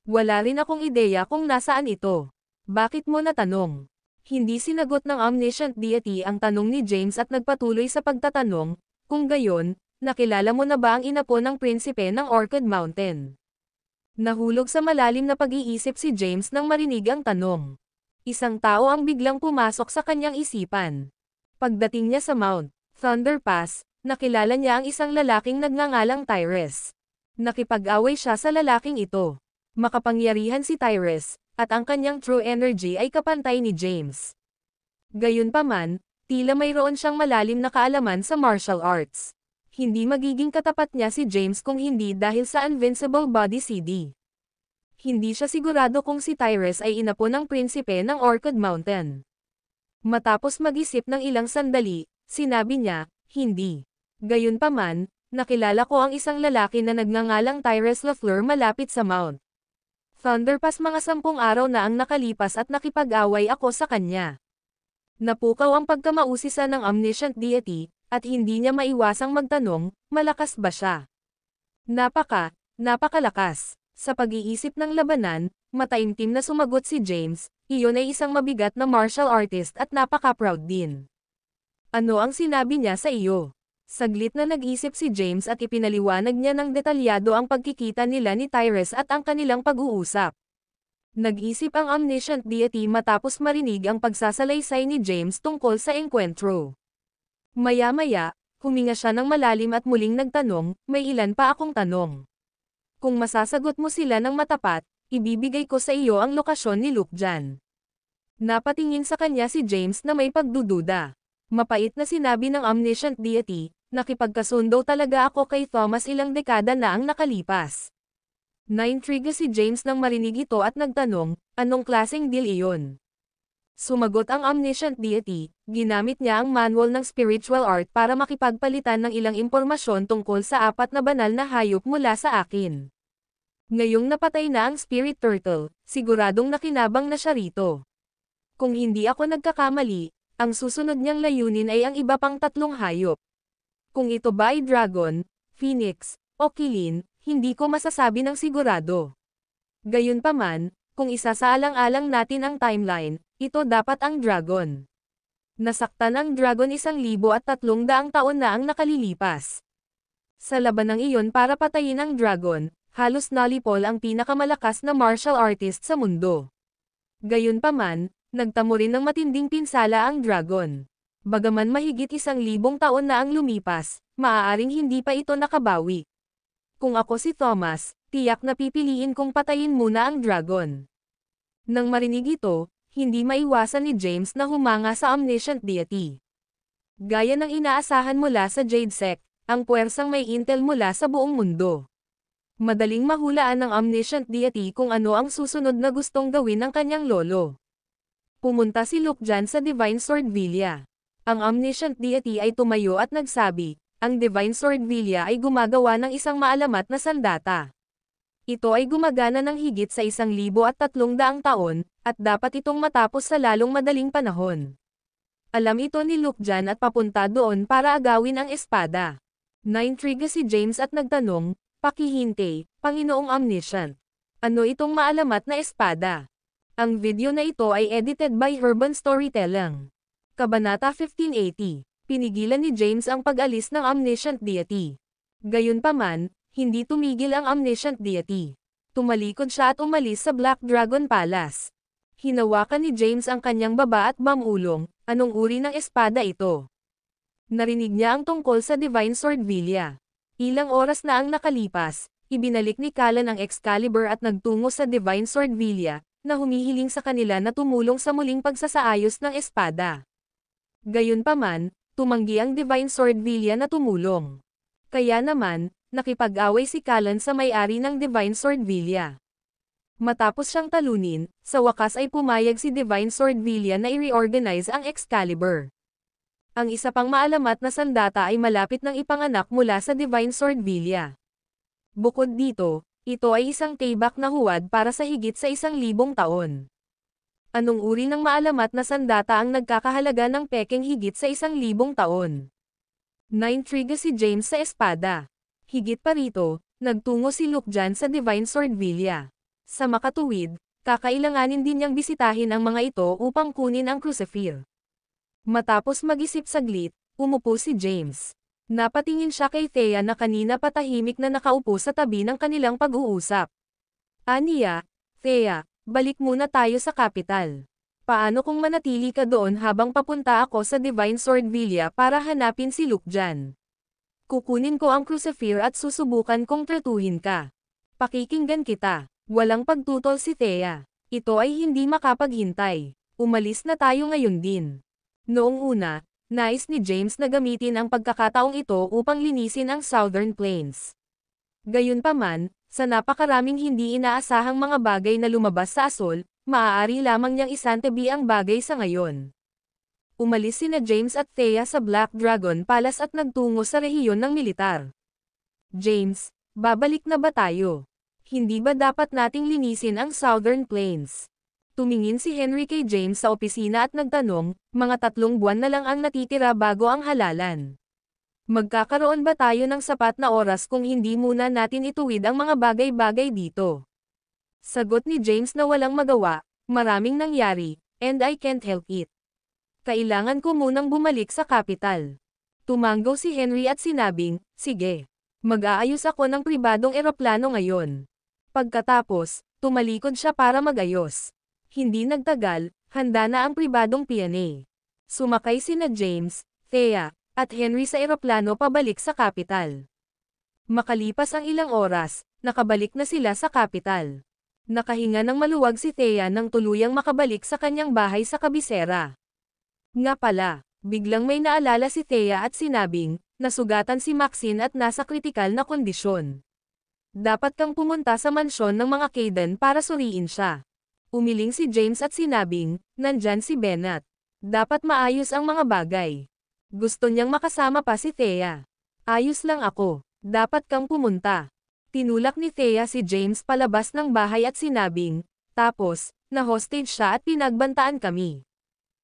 Wala rin akong ideya kung nasaan ito. Bakit mo natanong? Hindi sinagot ng omniscient deity ang tanong ni James at nagpatuloy sa pagtatanong, kung gayon, nakilala mo na ba ang inapo ng prinsipe ng Orchid Mountain? Nahulog sa malalim na pag-iisip si James nang marinig ang tanong. Isang tao ang biglang pumasok sa kanyang isipan. Pagdating niya sa Mount Thunder Pass, nakilala niya ang isang lalaking nagngangalang Tyrese. Nakipag-away siya sa lalaking ito. Makapangyarihan si Tyrese, at ang kanyang true energy ay kapantay ni James. Gayunpaman, tila mayroon siyang malalim na kaalaman sa martial arts. Hindi magiging katapat niya si James kung hindi dahil sa Invincible Body CD. Hindi siya sigurado kung si Tyrese ay inapo ng prinsipe ng Orchid Mountain. Matapos mag-isip ng ilang sandali, sinabi niya, hindi. Gayunpaman, nakilala ko ang isang lalaki na nagngangalang Tyrese Lafleur malapit sa Mount Thunder Pass. Mga 10 araw na ang nakalipas at nakipag-away ako sa kanya. Napukaw ang pagkamausisa ng omniscient deity, at hindi niya maiwasang magtanong, malakas ba siya? Napakalakas. Sa pag-iisip ng labanan, mataimtim na sumagot si James, iyon ay isang mabigat na martial artist at napaka-proud din. Ano ang sinabi niya sa iyo? Saglit na nag-isip si James at ipinaliwanag niya ng detalyado ang pagkikita nila ni Tyrese at ang kanilang pag-uusap. Nag-isip ang omniscient deity matapos marinig ang pagsasalaysay ni James tungkol sa engkwentro. Maya-maya, huminga siya ng malalim at muling nagtanong, may ilan pa akong tanong. Kung masasagot mo sila ng matapat, ibibigay ko sa iyo ang lokasyon ni Luke Jan. Napatingin sa kanya si James na may pagdududa. Mapait na sinabi ng omniscient deity, nakipagkasundo talaga ako kay Thomas ilang dekada na ang nakalipas. Naintriga si James nang marinig ito at nagtanong, anong klaseng deal iyon? Sumagot ang omniscient deity, ginamit niya ang manual ng spiritual art para makipagpalitan ng ilang impormasyon tungkol sa 4 na banal na hayop mula sa akin. Ngayong napatay na ang spirit turtle, siguradong nakinabang na siya rito. Kung hindi ako nagkakamali, ang susunod niyang layunin ay ang iba pang 3 hayop. Kung ito ba ay dragon, phoenix, o kilin, hindi ko masasabi ng sigurado. Gayunpaman, kung isasaalang-alang natin ang timeline, ito dapat ang dragon. Nasaktan ang dragon 1,300 taon na ang nakalilipas. Sa labanang iyon para patayin ang dragon, halos nalipol ang pinakamalakas na martial artist sa mundo. Gayunpaman, nagtamo rin ng matinding pinsala ang dragon. Bagaman mahigit 1,000 taon na ang lumipas, maaaring hindi pa ito nakabawi. Kung ako si Thomas, tiyak na pipiliin kong patayin muna ang dragon. Nang marinig ito, hindi maiwasan ni James na humanga sa omniscient deity. Gaya ng inaasahan mula sa Jade Sect, ang puwersang may intel mula sa buong mundo. Madaling mahulaan ng omniscient deity kung ano ang susunod na gustong gawin ng kanyang lolo. Pumunta si Luke Jan sa Divine Sword Villa. Ang omniscient deity ay tumayo at nagsabi, ang Divine Sword Villa ay gumagawa ng isang maalamat na sandata. Ito ay gumagana ng higit sa 1,300 taon, at dapat itong matapos sa lalong madaling panahon. Alam ito ni Luke Jan at papunta doon para agawin ang espada. Naintriga si James at nagtanong, pakihintay, Panginoong Omniscient. Ano itong maalamat na espada? Ang video na ito ay edited by Urban Storytelling. Kabanata 1580. Pinigilan ni James ang pag-alis ng omniscient deity. Gayunpaman, hindi tumigil ang omniscient deity. Tumalikod siya at umalis sa Black Dragon Palace. Hinawakan ni James ang kanyang baba at mamulong, anong uri ng espada ito? Narinig niya ang tungkol sa Divine Sword Villa. Ilang oras na ang nakalipas, ibinalik ni Callan ang Excalibur at nagtungo sa Divine Sword Villa, na humihiling sa kanila na tumulong sa muling pagsasaayos ng espada. Gayunpaman, tumanggi ang Divine Sword Villa na tumulong. Kaya naman, nakipag-away si Callan sa may-ari ng Divine Sword Villa. Matapos siyang talunin, sa wakas ay pumayag si Divine Sword Villa na i-reorganize ang Excalibur. Ang isa pang maalamat na sandata ay malapit ng ipanganak mula sa Divine Sword Villa. Bukod dito, ito ay isang payback na huwad para sa higit sa 1,000 taon. Anong uri ng maalamat na sandata ang nagkakahalaga ng pekeng higit sa 1,000 taon? Naintriga si James sa espada. Higit pa rito, nagtungo si Lukjan sa Divine Sword Villa. Sa makatuwid, kakailanganin din niyang bisitahin ang mga ito upang kunin ang crucifier. Matapos mag-isip saglit, umupo si James. Napatingin siya kay Thea na kanina patahimik na nakaupo sa tabi ng kanilang pag-uusap. Aniya, Thea, balik muna tayo sa kapital. Paano kung manatili ka doon habang papunta ako sa Divine Sword Villa para hanapin si Lukjan? Kukunin ko ang crucifier at susubukan kong tratuhin ka. Pakikinggan kita. Walang pagtutol si Thea. Ito ay hindi makapaghintay. Umalis na tayo ngayon din. Noong una, nais ni James na gamitin ang pagkakataong ito upang linisin ang Southern Plains. Gayunpaman, sa napakaraming hindi inaasahang mga bagay na lumabas sa asol, maaari lamang niyang isantabi ang bagay sa ngayon. Umalis sina James at Thea sa Black Dragon Palace at nagtungo sa rehiyon ng militar. James, babalik na ba tayo? Hindi ba dapat nating linisin ang Southern Plains? Tumingin si Henry kay James sa opisina at nagtanong, mga 3 buwan na lang ang natitira bago ang halalan. Magkakaroon ba tayo ng sapat na oras kung hindi muna natin ituwid ang mga bagay-bagay dito? Sagot ni James na walang magawa, maraming nangyari, and I can't help it. Kailangan ko munang bumalik sa kapital. Tumanggo si Henry at sinabing, sige. Mag-aayos ako ng pribadong eroplano ngayon. Pagkatapos, tumalikod siya para mag-ayos. Hindi nagtagal, handa na ang pribadong PNA. Sumakay sina James, Thea, at Henry sa eroplano pabalik sa kapital. Makalipas ang ilang oras, nakabalik na sila sa kapital. Nakahinga ng maluwag si Thea nang tuluyang makabalik sa kanyang bahay sa kabisera. Nga pala, biglang may naalala si Thea at sinabing, nasugatan si Maxine at nasa kritikal na kondisyon. Dapat kang pumunta sa mansyon ng mga Kayden para suriin siya. Umiling si James at sinabing, nandyan si Bennett. Dapat maayos ang mga bagay. Gusto niyang makasama pa si Thea. Ayos lang ako. Dapat kang pumunta. Tinulak ni Thea si James palabas ng bahay at sinabing, tapos, na-hostage siya at pinagbantaan kami.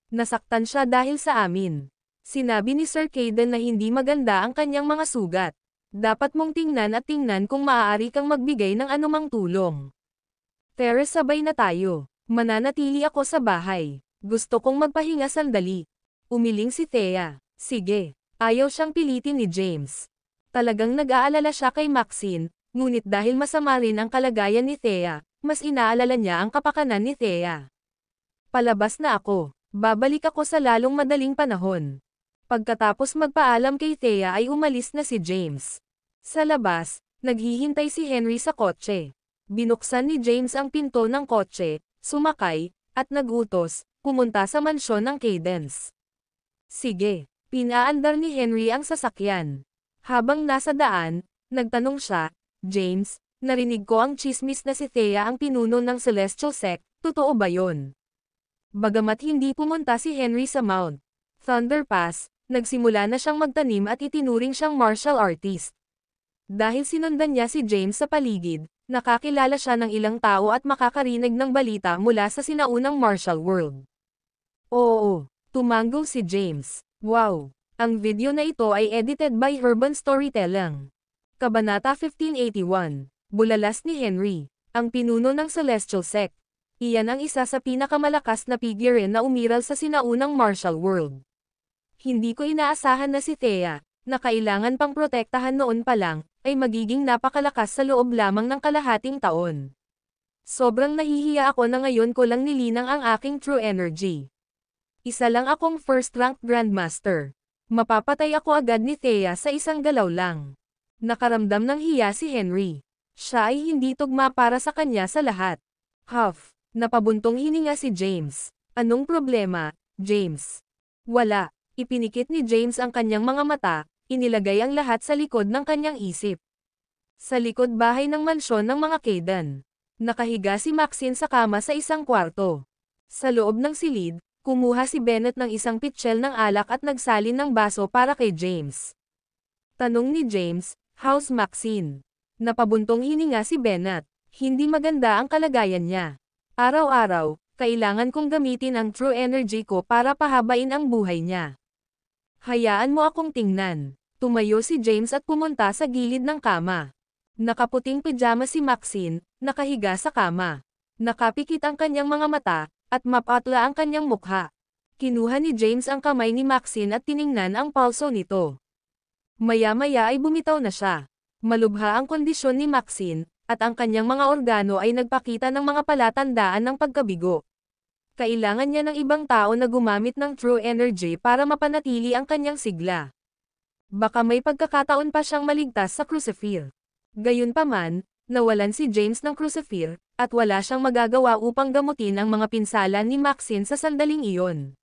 Nasaktan siya dahil sa amin. Sinabi ni Sir Kayden na hindi maganda ang kanyang mga sugat. Dapat mong tingnan at tingnan kung maaari kang magbigay ng anumang tulong. Teres, sabay na tayo. Mananatili ako sa bahay. Gusto kong magpahinga sandali. Umiling si Thea. Sige. Ayaw siyang pilitin ni James. Talagang nag-aalala siya kay Maxine, ngunit dahil masama rin ang kalagayan ni Thea, mas inaalala niya ang kapakanan ni Thea. Palabas na ako. Babalik ako sa lalong madaling panahon. Pagkatapos magpaalam kay Thea ay umalis na si James. Sa labas, naghihintay si Henry sa kotse. Binuksan ni James ang pinto ng kotse, sumakay, at nagutos, pumunta sa mansyon ng Caydens. Sige, pinaandar ni Henry ang sasakyan. Habang nasa daan, nagtanong siya, James, narinig ko ang chismis na si Thea ang pinuno ng Celestial Sect, totoo ba yon? Bagamat hindi pumunta si Henry sa Mount Thunder Pass, nagsimula na siyang magtanim at itinuring siyang martial artist. Dahil sinundan niya si James sa paligid, nakakilala siya ng ilang tao at makakarinig ng balita mula sa sinaunang martial world. Oo, tumanggo si James. Wow! Ang video na ito ay edited by Urban Storytelling. Kabanata 1581. Bulalas ni Henry, ang pinuno ng Celestial Sect. Iyan ang isa sa pinakamalakas na figure na umiral sa sinaunang martial world. Hindi ko inaasahan na si Thea, na kailangan pang protektahan noon pa lang, ay magiging napakalakas sa loob lamang ng kalahating taon. Sobrang nahihiya ako na ngayon ko lang nilinang ang aking true energy. Isa lang akong first-ranked Grandmaster. Mapapatay ako agad ni Thea sa isang galaw lang. Nakaramdam ng hiya si Henry. Siya ay hindi tugma para sa kanya sa lahat. Huff, napabuntong hininga si James. Anong problema, James? Wala. Ipinikit ni James ang kanyang mga mata, inilagay ang lahat sa likod ng kanyang isip. Sa likod bahay ng mansyon ng mga Kayden. Nakahiga si Maxine sa kama sa isang kwarto. Sa loob ng silid, Kumuha si Bennett ng isang pitchel ng alak at nagsalin ng baso para kay James. Tanong ni James, "How's Maxine?" Napabuntong hininga si Bennett. Hindi maganda ang kalagayan niya. Araw-araw, kailangan kong gamitin ang true energy ko para pahabain ang buhay niya. Hayaan mo akong tingnan. Tumayo si James at pumunta sa gilid ng kama. Nakaputing pijama si Maxine, nakahiga sa kama. Nakapikit ang kanyang mga mata, at mapatla ang kanyang mukha. Kinuha ni James ang kamay ni Maxine at tiningnan ang pulso nito. Maya-maya ay bumitaw na siya. Malubha ang kondisyon ni Maxine, at ang kanyang mga organo ay nagpakita ng mga palatandaan ng pagkabigo. Kailangan niya ng ibang tao na gumamit ng true energy para mapanatili ang kanyang sigla. Baka may pagkakataon pa siyang maligtas sa crucifer. Gayunpaman, nawalan si James ng crucifer, at wala siyang magagawa upang gamutin ang mga pinsala ni Maxine sa sandaling iyon.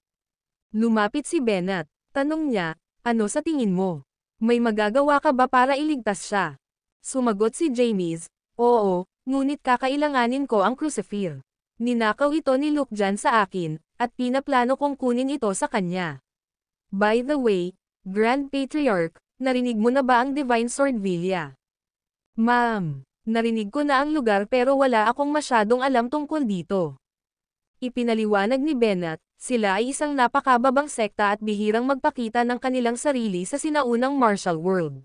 Lumapit si Bennett. Tanong niya, "Ano sa tingin mo? May magagawa ka ba para iligtas siya?" Sumagot si James, "Oo, ngunit kakailanganin ko ang crucifer. Ninakaw ito ni Luke Jan sa akin, at pinaplano kong kunin ito sa kanya. By the way, Grand Patriarch, narinig mo na ba ang Divine Sword Villa?" "Ma'am, narinig ko na ang lugar pero wala akong masyadong alam tungkol dito." Ipinaliwanag ni Bennett, sila ay isang napakababang sekta at bihirang magpakita ng kanilang sarili sa sinaunang martial world.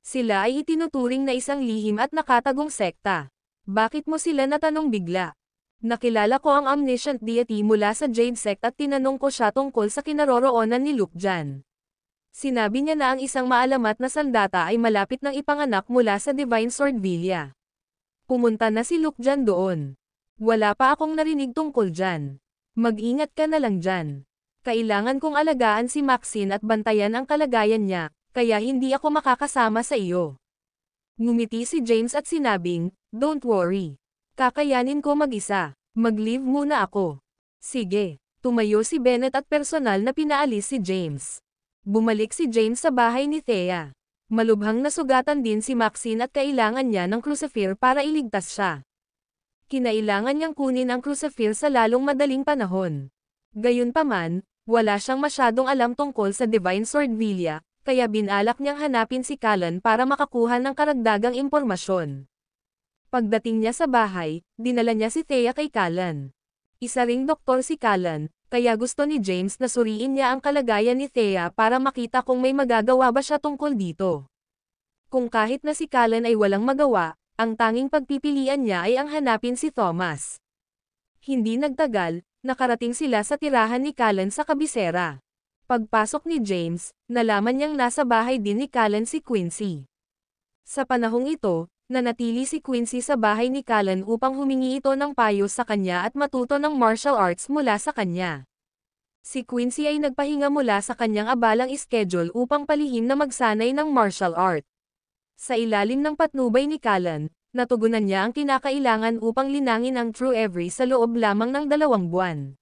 Sila ay itinuturing na isang lihim at nakatagong sekta. "Bakit mo sila natanong bigla?" "Nakilala ko ang omniscient deity mula sa Jade Sect at tinanong ko siya tungkol sa kinaroroonan ni Luke Jan. Sinabi niya na ang isang maalamat na sandata ay malapit ng ipanganak mula sa Divine Sword Villa. Pumunta na si Luke Jan doon. Wala pa akong narinig tungkol dyan. Mag-ingat ka na lang dyan. Kailangan kong alagaan si Maxine at bantayan ang kalagayan niya, kaya hindi ako makakasama sa iyo." Ngumiti si James at sinabing, "Don't worry. Kakayanin ko mag-isa. Mag-leave muna ako." "Sige." Tumayo si Bennett at personal na pinaalis si James. Bumalik si James sa bahay ni Thea. Malubhang nasugatan din si Maxine at kailangan niya ng crucifer para iligtas siya. Kinailangan niyang kunin ang crucifer sa lalong madaling panahon. Gayunpaman, wala siyang masyadong alam tungkol sa Divine Sword Villa, kaya binalak niyang hanapin si Callan para makakuha ng karagdagang impormasyon. Pagdating niya sa bahay, dinala niya si Thea kay Callan. Isa ring doktor si Callan, kaya gusto ni James na suriin niya ang kalagayan ni Thea para makita kung may magagawa ba siya tungkol dito. Kung kahit na si Callan ay walang magawa, ang tanging pagpipilian niya ay ang hanapin si Thomas. Hindi nagtagal, nakarating sila sa tirahan ni Callan sa kabisera. Pagpasok ni James, nalaman niyang nasa bahay din ni Callan si Quincy. Sa panahong ito, nanatili si Quincy sa bahay ni Callan upang humingi ito ng payo sa kanya at matuto ng martial arts mula sa kanya. Si Quincy ay nagpahinga mula sa kanyang abalang schedule upang palihim na magsanay ng martial art. Sa ilalim ng patnubay ni Callan, natugunan niya ang kinakailangan upang linangin ang True Every sa loob lamang ng 2 buwan.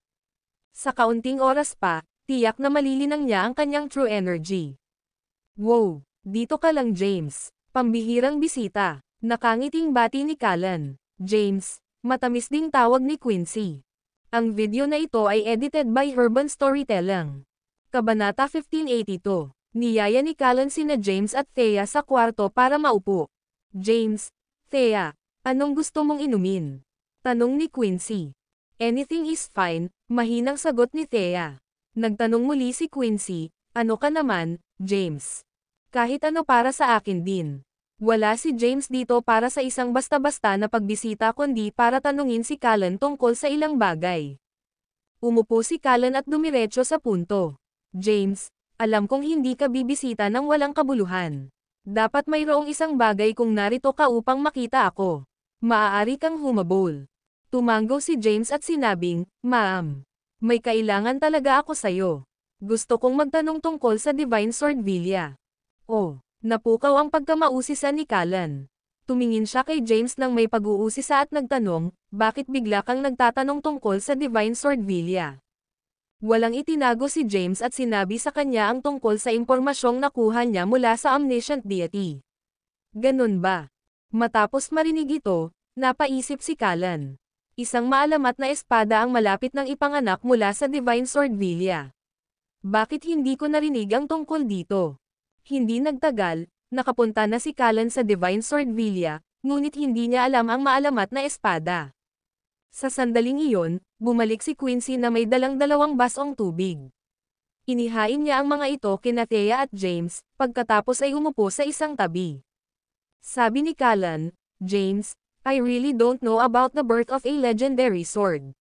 Sa kaunting oras pa, tiyak na malilinang niya ang kanyang true energy. "Wow, dito ka lang James, pambihirang bisita." Nakangiting bati ni Callan. "James," matamis ding tawag ni Quincy. Ang video na ito ay edited by Urban Storytelling. Kabanata 1582. Niyaya ni Callan sina James at Thea sa kwarto para maupo. "James, Thea, anong gusto mong inumin?" tanong ni Quincy. "Anything is fine," mahinang sagot ni Thea. Nagtanong muli si Quincy, "Ano ka naman, James?" "Kahit ano para sa akin din." Wala si James dito para sa isang basta-basta na pagbisita kundi para tanungin si Callan tungkol sa ilang bagay. Umupo si Callan at dumiretso sa punto. "James, alam kong hindi ka bibisita ng walang kabuluhan. Dapat mayroong isang bagay kung narito ka upang makita ako. Maaari kang humabol." Tumanggo si James at sinabing, "Ma'am, may kailangan talaga ako sayo. Gusto kong magtanong tungkol sa Divine Sword Villa." "Oh." Napukaw ang pagkamausisa ni Callan. Tumingin siya kay James nang may pag-uusisa at nagtanong, "Bakit bigla kang nagtatanong tungkol sa Divine Sword Villa?" Walang itinago si James at sinabi sa kanya ang tungkol sa impormasyong nakuha niya mula sa omniscient deity. "Ganun ba?" Matapos marinig ito, napaisip si Callan. Isang maalamat na espada ang malapit ng ipanganak mula sa Divine Sword Villa. Bakit hindi ko narinig ang tungkol dito? Hindi nagtagal, nakapunta na si Callan sa Divine Sword Villa, ngunit hindi niya alam ang maalamat na espada. Sa sandaling iyon, bumalik si Quincy na may dalang 2 basong tubig. Inihain niya ang mga ito kina Thea at James, pagkatapos ay umupo sa isang tabi. Sabi ni Callan, "James, I really don't know about the birth of a legendary sword.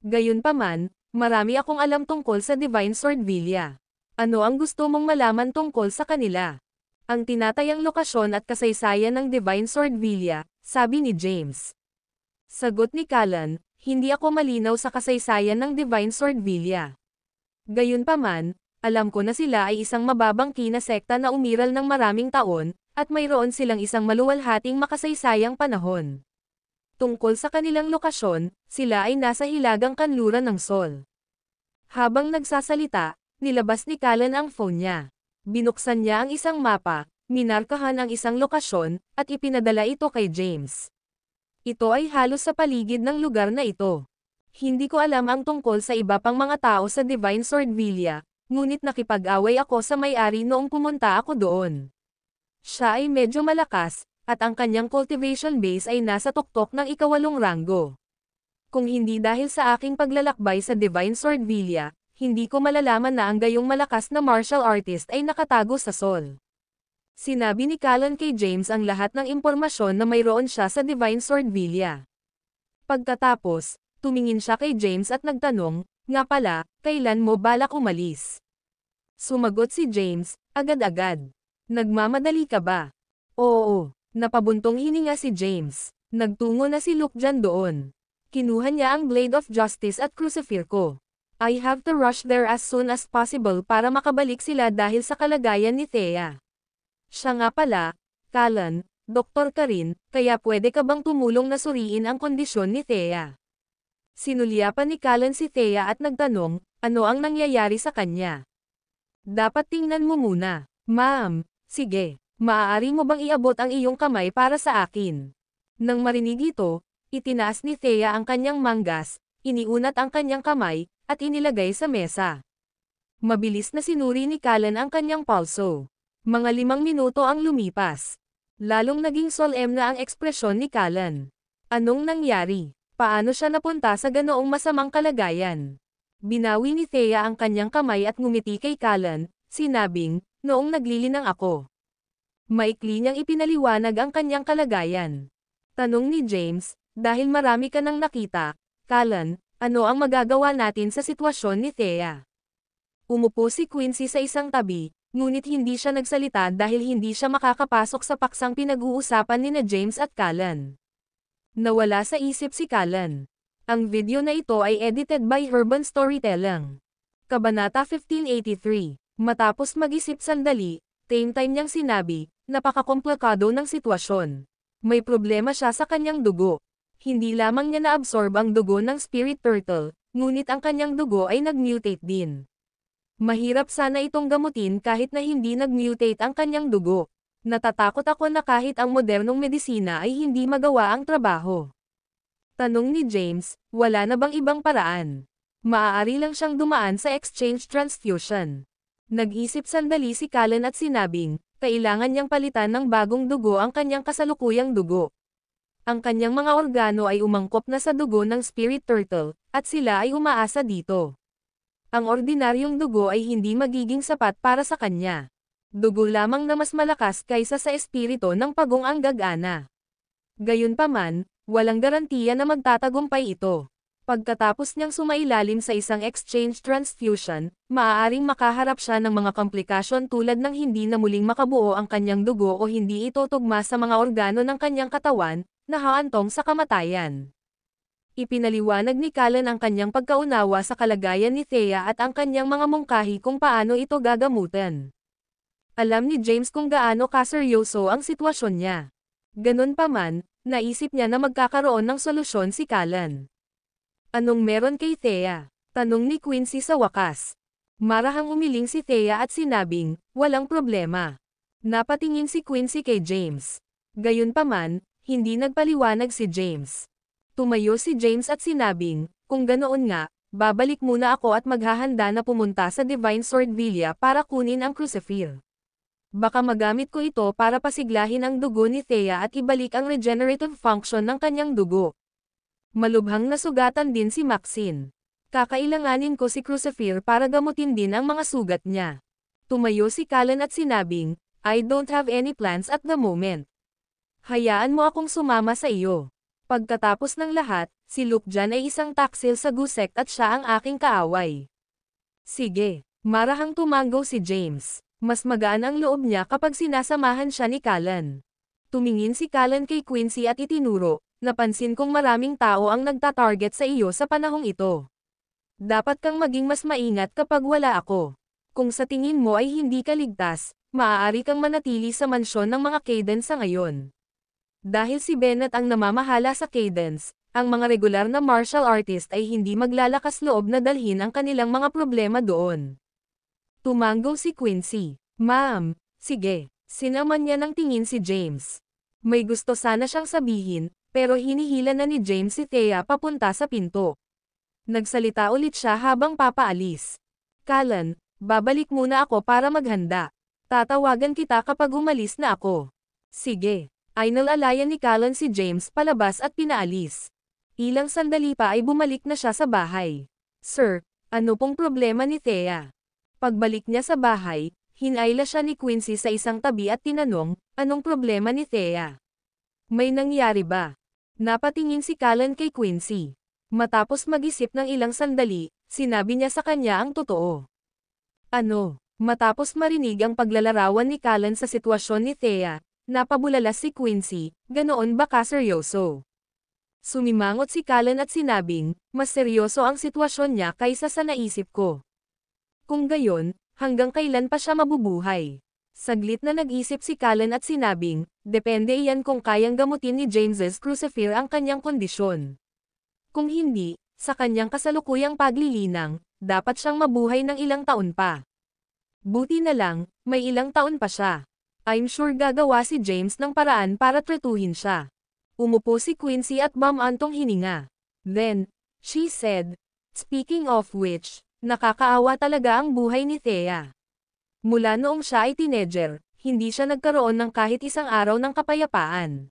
Gayunpaman, marami akong alam tungkol sa Divine Sword Villa. Ano ang gusto mong malaman tungkol sa kanila?" Ang tinatayang lokasyon at kasaysayan ng Divine Sword Villa, sabi ni James. Sagot ni Callan, "Hindi ako malinaw sa kasaysayan ng Divine Sword Villa. Gayunpaman, alam ko na sila ay isang mababangki na sekta na umiral ng maraming taon, at mayroon silang isang maluwalhating makasaysayang panahon. Tungkol sa kanilang lokasyon, sila ay nasa hilagang kanluran ng Sol." Habang nagsasalita, nilabas ni Callan ang phone niya. Binuksan niya ang isang mapa, minarkahan ang isang lokasyon, at ipinadala ito kay James. Ito ay halos sa paligid ng lugar na ito. Hindi ko alam ang tungkol sa iba pang mga tao sa Divine Sword Villa, ngunit nakipag-away ako sa may-ari noong pumunta ako doon. Siya ay medyo malakas, at ang kanyang cultivation base ay nasa tuktok ng ika-8 ranggo. Kung hindi dahil sa aking paglalakbay sa Divine Sword Villa, hindi ko malalaman na ang gayong malakas na martial artist ay nakatago sa Sol. Sinabi ni Callan kay James ang lahat ng impormasyon na mayroon siya sa Divine Sword Villa. Pagkatapos, tumingin siya kay James at nagtanong, "Nga pala, kailan mo balak umalis?" Sumagot si James, "Agad-agad. Nagmamadali ka ba?" "Oo." Napabuntong hininga si James. Nagtungo na si Luke dyan doon. Kinuha niya ang Blade of Justice at crucifix ko. "I have to rush there as soon as possible para makabalik sila dahil sa kalagayan ni Thea." Siya nga pala, Callan, doktor ka rin, kaya pwede ka bang tumulong na suriin ang kondisyon ni Thea? Sinulyapan ni Callan si Thea at nagtanong, ano ang nangyayari sa kanya? "Dapat tingnan mo muna." "Ma'am, sige. Maaari mo bang iabot ang iyong kamay para sa akin?" Nang marinig ito, itinaas ni Thea ang kanyang manggas, iniunat ang kanyang kamay, at inilagay sa mesa. Mabilis na sinuri ni Callan ang kanyang pulso. Mga 5 minuto ang lumipas. Lalong naging solemn na ang ekspresyon ni Callan. Anong nangyari? Paano siya napunta sa ganoong masamang kalagayan? Binawi ni Thea ang kanyang kamay at ngumiti kay Callan, sinabing, "Noong naglilinang ako." Maikli niyang ipinaliwanag ang kanyang kalagayan. Tanong ni James, "Dahil marami ka nang nakita, Callan, ano ang magagawa natin sa sitwasyon ni Thea?" Umupo si Quincy sa isang tabi, ngunit hindi siya nagsalita dahil hindi siya makakapasok sa paksang pinag-uusapan nina James at Callan. Nawala sa isip si Callan. Ang video na ito ay edited by Urban Storytelling. Kabanata 1583. Matapos mag-isip sandali, time niyang sinabi, napakakomplikado ng sitwasyon. May problema siya sa kanyang dugo. Hindi lamang niya na-absorb ang dugo ng Spirit Turtle, ngunit ang kanyang dugo ay nag-mutate din. Mahirap sana itong gamutin kahit na hindi nag-mutate ang kanyang dugo. Natatakot ako na kahit ang modernong medisina ay hindi magawa ang trabaho. Tanong ni James, wala na bang ibang paraan? Maaari lang siyang dumaan sa exchange transfusion. Nag-isip sandali si Callan at sinabing, kailangan niyang palitan ng bagong dugo ang kanyang kasalukuyang dugo. Ang kanyang mga organo ay umangkop na sa dugo ng Spirit Turtle, at sila ay umaasa dito. Ang ordinaryong dugo ay hindi magiging sapat para sa kanya. Dugo lamang na mas malakas kaysa sa espiritu ng pagong ang gagana. Gayunpaman, walang garantiya na magtatagumpay ito. Pagkatapos niyang sumailalim sa isang exchange transfusion, maaaring makaharap siya ng mga komplikasyon tulad ng hindi na muling makabuo ang kanyang dugo o hindi ito tugma sa mga organo ng kanyang katawan, na haantong sa kamatayan. Ipinaliwanag ni Callan ang kanyang pagkaunawa sa kalagayan ni Thea at ang kanyang mga mungkahi kung paano ito gagamutan. Alam ni James kung gaano kaseryoso ang sitwasyon niya. Ganun pa man, naisip niya na magkakaroon ng solusyon si Callan. Anong meron kay Thea? Tanong ni Quincy sa wakas. Marahang umiling si Thea at sinabing, walang problema. Napatingin si Quincy kay James. Gayunpaman, hindi nagpaliwanag si James. Tumayo si James at sinabing, kung ganoon nga, babalik muna ako at maghahanda na pumunta sa Divine Sword Villa para kunin ang Crucifer. Baka magamit ko ito para pasiglahin ang dugo ni Thea at ibalik ang regenerative function ng kanyang dugo. Malubhang nasugatan din si Maxine. Kakailanganin ko si Crucifer para gamutin din ang mga sugat niya. Tumayo si Callan at sinabing, I don't have any plans at the moment. Hayaan mo akong sumama sa iyo. Pagkatapos ng lahat, si Luke Jan ay isang taksil sa Gusect at siya ang aking kaaway. Sige, marahang tumanggo si James. Mas magaan ang loob niya kapag sinasamahan siya ni Callan. Tumingin si Callan kay Quincy at itinuro, napansin kong maraming tao ang nagtatarget sa iyo sa panahong ito. Dapat kang maging mas maingat kapag wala ako. Kung sa tingin mo ay hindi ka ligtas, maaari kang manatili sa mansyon ng mga Cadence sa ngayon. Dahil si Bennett ang namamahala sa Cadence, ang mga regular na martial artist ay hindi maglalakas loob na dalhin ang kanilang mga problema doon. Tumanggo si Quincy. Ma'am, sige. Sinaman niya ng tingin si James. May gusto sana siyang sabihin, pero hinihila na ni James si Thea papunta sa pinto. Nagsalita ulit siya habang papaalis. Callan, babalik muna ako para maghanda. Tatawagan kita kapag umalis na ako. Sige. Inalalayan ni Callan si James palabas at pinaalis. Ilang sandali pa ay bumalik na siya sa bahay. Sir, ano pong problema ni Thea? Pagbalik niya sa bahay, hinayla siya ni Quincy sa isang tabi at tinanong, anong problema ni Thea? May nangyari ba? Napatingin si Callan kay Quincy. Matapos mag-isip ng ilang sandali, sinabi niya sa kanya ang totoo. Ano? Matapos marinig ang paglalarawan ni Callan sa sitwasyon ni Thea, napabulala si Quincy, ganoon ba kaseryoso? Sumimangot si Callan at sinabing, mas seryoso ang sitwasyon niya kaysa sa naisip ko. Kung gayon, hanggang kailan pa siya mabubuhay? Saglit na nag-isip si Callan at sinabing, depende iyan kung kayang gamutin ni James's Crucifer ang kanyang kondisyon. Kung hindi, sa kanyang kasalukuyang paglilinang, dapat siyang mabuhay ng ilang taon pa. Buti na lang, may ilang taon pa siya. I'm sure gagawa si James ng paraan para tretuhin siya. Umupo si Quincy at bumantong hininga. Then, she said, speaking of which, nakakaawa talaga ang buhay ni Thea. Mula noong siya ay teenager, hindi siya nagkaroon ng kahit isang araw ng kapayapaan.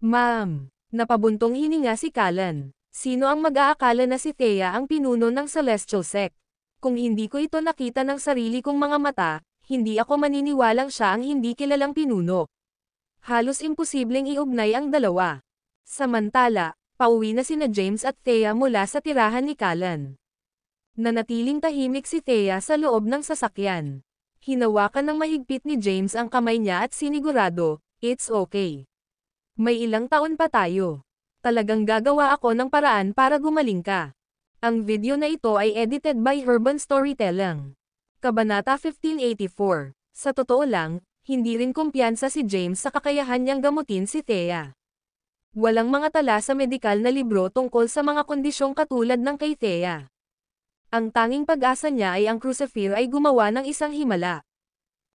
Ma'am, napabuntong hininga si Callan. Sino ang mag-aakala na si Thea ang pinuno ng Celestial Sect? Kung hindi ko ito nakita ng sarili kong mga mata, hindi ako maniniwalang siya ang hindi kilalang pinuno. Halos imposibleng iugnay ang dalawa. Samantala, pauwi na sina James at Thea mula sa tirahan ni Callan. Nanatiling tahimik si Thea sa loob ng sasakyan. Hinawakan ng mahigpit ni James ang kamay niya at sinigurado, it's okay. May ilang taon pa tayo. Talagang gagawa ako ng paraan para gumaling ka. Ang video na ito ay edited by Urban Storytelling. Kabanata 1584. Sa totoo lang, hindi rin kumpiyansa si James sa kakayahan niyang gamutin si Thea. Walang mga tala sa medikal na libro tungkol sa mga kondisyong katulad ng kay Thea. Ang tanging pag-asa niya ay ang Crucifer ay gumawa ng isang himala.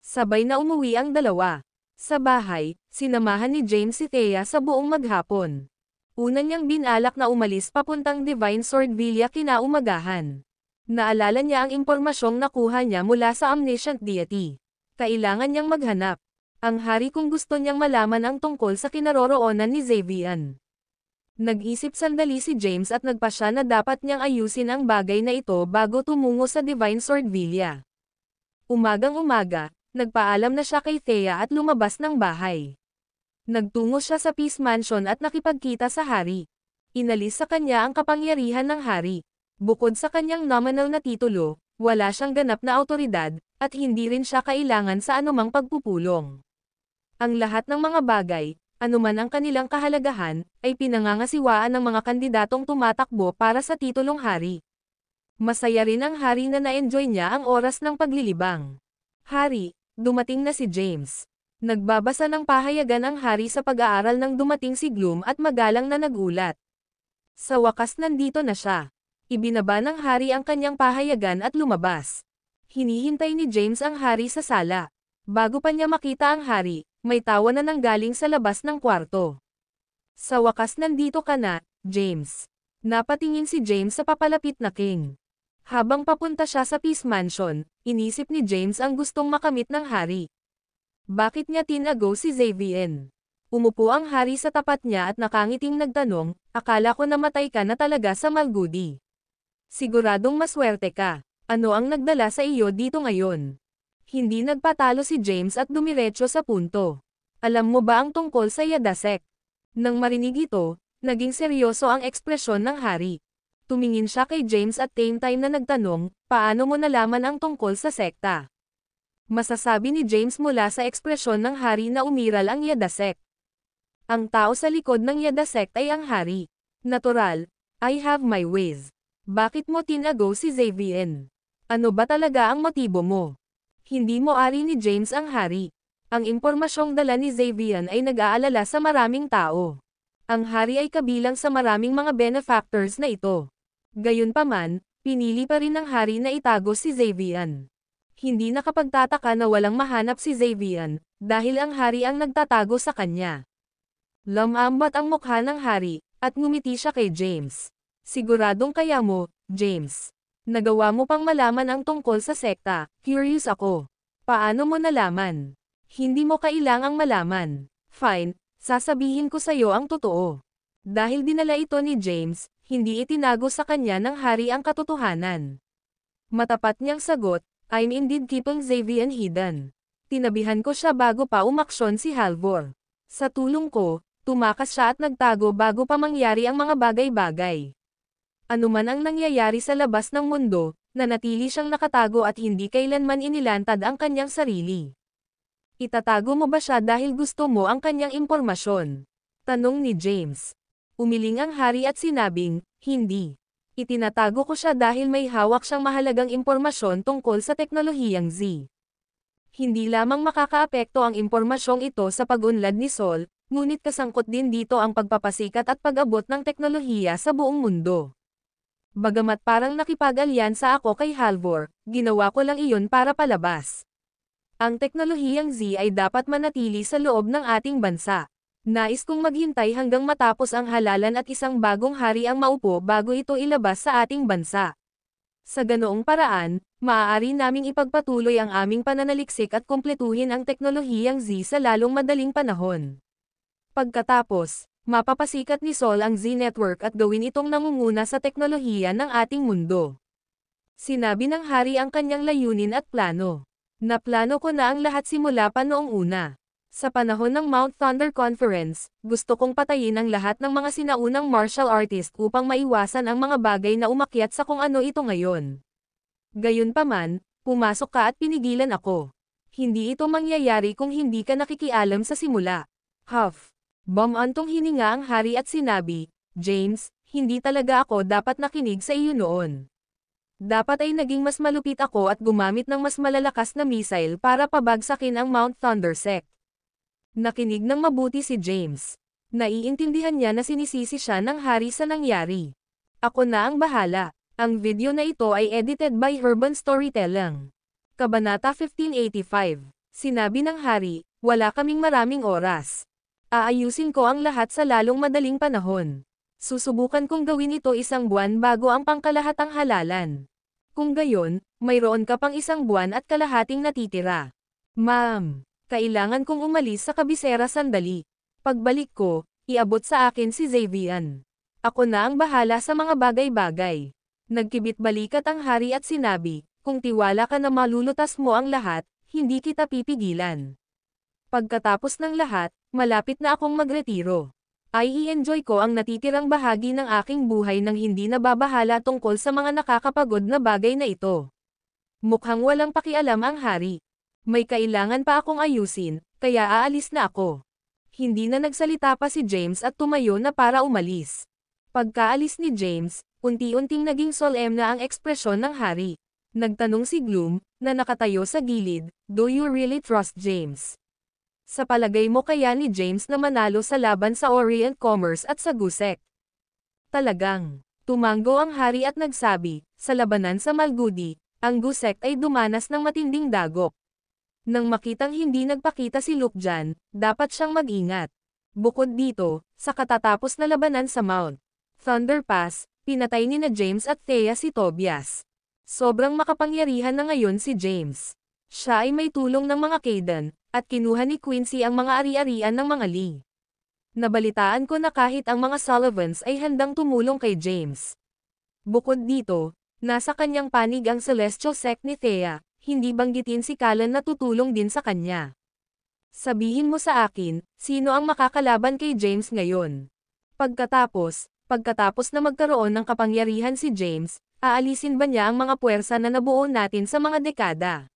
Sabay na umuwi ang dalawa. Sa bahay, sinamahan ni James si Thea sa buong maghapon. Una niyang binalak na umalis papuntang Divine Sword Villa kinaumagahan. Naalala niya ang impormasyong nakuha niya mula sa omniscient deity. Kailangan niyang maghanap. Ang hari kung gusto niyang malaman ang tungkol sa kinaroroonan ni Xavian. Nag-isip sandali si James at nagpasya na dapat niyang ayusin ang bagay na ito bago tumungo sa Divine Sword Villa. Umagang-umaga, nagpaalam na siya kay Thea at lumabas ng bahay. Nagtungo siya sa Peace Mansion at nakipagkita sa hari. Inalis sa kanya ang kapangyarihan ng hari. Bukod sa kanyang nominal na titulo, wala siyang ganap na awtoridad, at hindi rin siya kailangan sa anumang pagpupulong. Ang lahat ng mga bagay, anuman ang kanilang kahalagahan, ay pinangangasiwaan ng mga kandidatong tumatakbo para sa titulong hari. Masaya rin ang hari na na-enjoy niya ang oras ng paglilibang. Hari, dumating na si James. Nagbabasa ng pahayagan ang hari sa pag-aaral ng dumating si Gloom at magalang na nagulat. Sa wakas nandito na siya. Ibinaba ng hari ang kanyang pahayagan at lumabas. Hinihintay ni James ang hari sa sala. Bago pa niya makita ang hari, may tawa na nanggaling sa labas ng kwarto. Sa wakas nandito ka na, James. Napatingin si James sa papalapit na king. Habang papunta siya sa Peace Mansion, inisip ni James ang gustong makamit ng hari. Bakit niya tinago si Xavier? Umupo ang hari sa tapat niya at nakangiting nagtanong, akala ko namatay ka na talaga sa Malgudi. Siguradong maswerte ka. Ano ang nagdala sa iyo dito ngayon? Hindi nagpatalo si James at dumiretso sa punto. Alam mo ba ang tungkol sa Yadasek? Nang marinig ito, naging seryoso ang ekspresyon ng hari. Tumingin siya kay James at same time na nagtanong, paano mo nalaman ang tungkol sa sekta? Masasabi ni James mula sa ekspresyon ng hari na umiral ang Yadasek. Ang tao sa likod ng Yadasek ay ang hari. Natural, I have my ways. Bakit mo tinago si Xavier? Ano ba talaga ang motibo mo? Hindi mo ari ni James ang hari. Ang impormasyong dala ni Xavier ay nag-aalala sa maraming tao. Ang hari ay kabilang sa maraming mga benefactors na ito. Gayunpaman, pinili pa rin ng hari na itago si Xavier. Hindi nakapagtataka na walang mahanap si Xavier, dahil ang hari ang nagtatago sa kanya. Lumambat ang mukha ng hari, at ngumiti siya kay James. Siguradong kaya mo, James. Nagawa mo pang malaman ang tungkol sa sekta, curious ako. Paano mo nalaman? Hindi mo kailangang malaman. Fine, sasabihin ko sa'yo ang totoo. Dahil dinala ito ni James, hindi itinago sa kanya ng hari ang katotohanan. Matapat niyang sagot, I'm indeed keeping Xavier hidden. Tinabihan ko siya bago pa umaksyon si Halvor. Sa tulong ko, tumakas siya at nagtago bago pa mangyari ang mga bagay-bagay. Ano man ang nangyayari sa labas ng mundo, nanatili siyang nakatago at hindi kailanman inilantad ang kanyang sarili. Itatago mo ba siya dahil gusto mo ang kanyang impormasyon? Tanong ni James. Umiling ang hari at sinabing, hindi. Itinatago ko siya dahil may hawak siyang mahalagang impormasyon tungkol sa teknolohiyang Z. Hindi lamang makakaapekto ang impormasyong ito sa pag-unlad ni Sol, ngunit kasangkot din dito ang pagpapasikat at pag-abot ng teknolohiya sa buong mundo. Bagamat parang nakipag-alyansa ako kay Halvor, ginawa ko lang iyon para palabas. Ang teknolohiyang Z ay dapat manatili sa loob ng ating bansa. Nais kong maghintay hanggang matapos ang halalan at isang bagong hari ang maupo bago ito ilabas sa ating bansa. Sa ganoong paraan, maaari naming ipagpatuloy ang aming pananaliksik at kumpletuhin ang teknolohiyang Z sa lalong madaling panahon. Pagkatapos, mapapasikat ni Sol ang Z Network at gawin itong nangunguna sa teknolohiya ng ating mundo. Sinabi ng hari ang kanyang layunin at plano. Naplano ko na ang lahat simula pa noong una. Sa panahon ng Mount Thunder Conference, gusto kong patayin ang lahat ng mga sinaunang martial artist upang maiwasan ang mga bagay na umakyat sa kung ano ito ngayon. Gayunpaman, pumasok ka at pinigilan ako. Hindi ito mangyayari kung hindi ka nakikialam sa simula. Huff. Bumantong hininga ang hari at sinabi, James, hindi talaga ako dapat nakinig sa iyo noon. Dapat ay naging mas malupit ako at gumamit ng mas malalakas na missile para pabagsakin ang Mount Thunder Sect. Nakinig ng mabuti si James. Naiintindihan niya na sinisisi siya ng hari sa nangyari. Ako na ang bahala. Ang video na ito ay edited by Urban Storytelling. Kabanata 1585. Sinabi ng hari, wala kaming maraming oras. Aayusin ko ang lahat sa lalong madaling panahon. Susubukan kong gawin ito isang buwan bago ang pangkalahatang halalan. Kung gayon, mayroon ka pang isang buwan at kalahating natitira. Ma'am. Kailangan kong umalis sa kabisera sandali. Pagbalik ko, iabot sa akin si Xavier. Ako na ang bahala sa mga bagay-bagay. Nagkibit-balikat ang hari at sinabi, kung tiwala ka na malulutas mo ang lahat, hindi kita pipigilan. Pagkatapos ng lahat, malapit na akong magretiro. Ay i-enjoy ko ang natitirang bahagi ng aking buhay nang hindi nababahala tungkol sa mga nakakapagod na bagay na ito. Mukhang walang pakialam ang hari. May kailangan pa akong ayusin, kaya aalis na ako. Hindi na nagsalita pa si James at tumayo na para umalis. Pagkaalis ni James, unti-unting naging solemn na ang ekspresyon ng hari. Nagtanong si Gloom, na nakatayo sa gilid, do you really trust James? Sa palagay mo kaya ni James na manalo sa laban sa Orient Commerce at sa Gusek? Talagang. Tumango ang hari at nagsabi, sa labanan sa Malgudi, ang Gusek ay dumanas ng matinding dagok. Nang makitang hindi nagpakita si Lukjan, dapat siyang mag-ingat. Bukod dito, sa katatapos na labanan sa Mount Thunder Pass, pinatay ni na James at Thea si Tobias. Sobrang makapangyarihan na ngayon si James. Siya ay may tulong ng mga Kaidan, at kinuha ni Quincy ang mga ari-arian ng mga Lee. Nabalitaan ko na kahit ang mga Sullivans ay handang tumulong kay James. Bukod dito, nasa kanyang panig ang Celestial Sect ni Thea, hindi banggitin si Callan na tutulong din sa kanya. Sabihin mo sa akin, sino ang makakalaban kay James ngayon? Pagkatapos na magkaroon ng kapangyarihan si James, aalisin ba niya ang mga puwersa na nabuo natin sa mga dekada?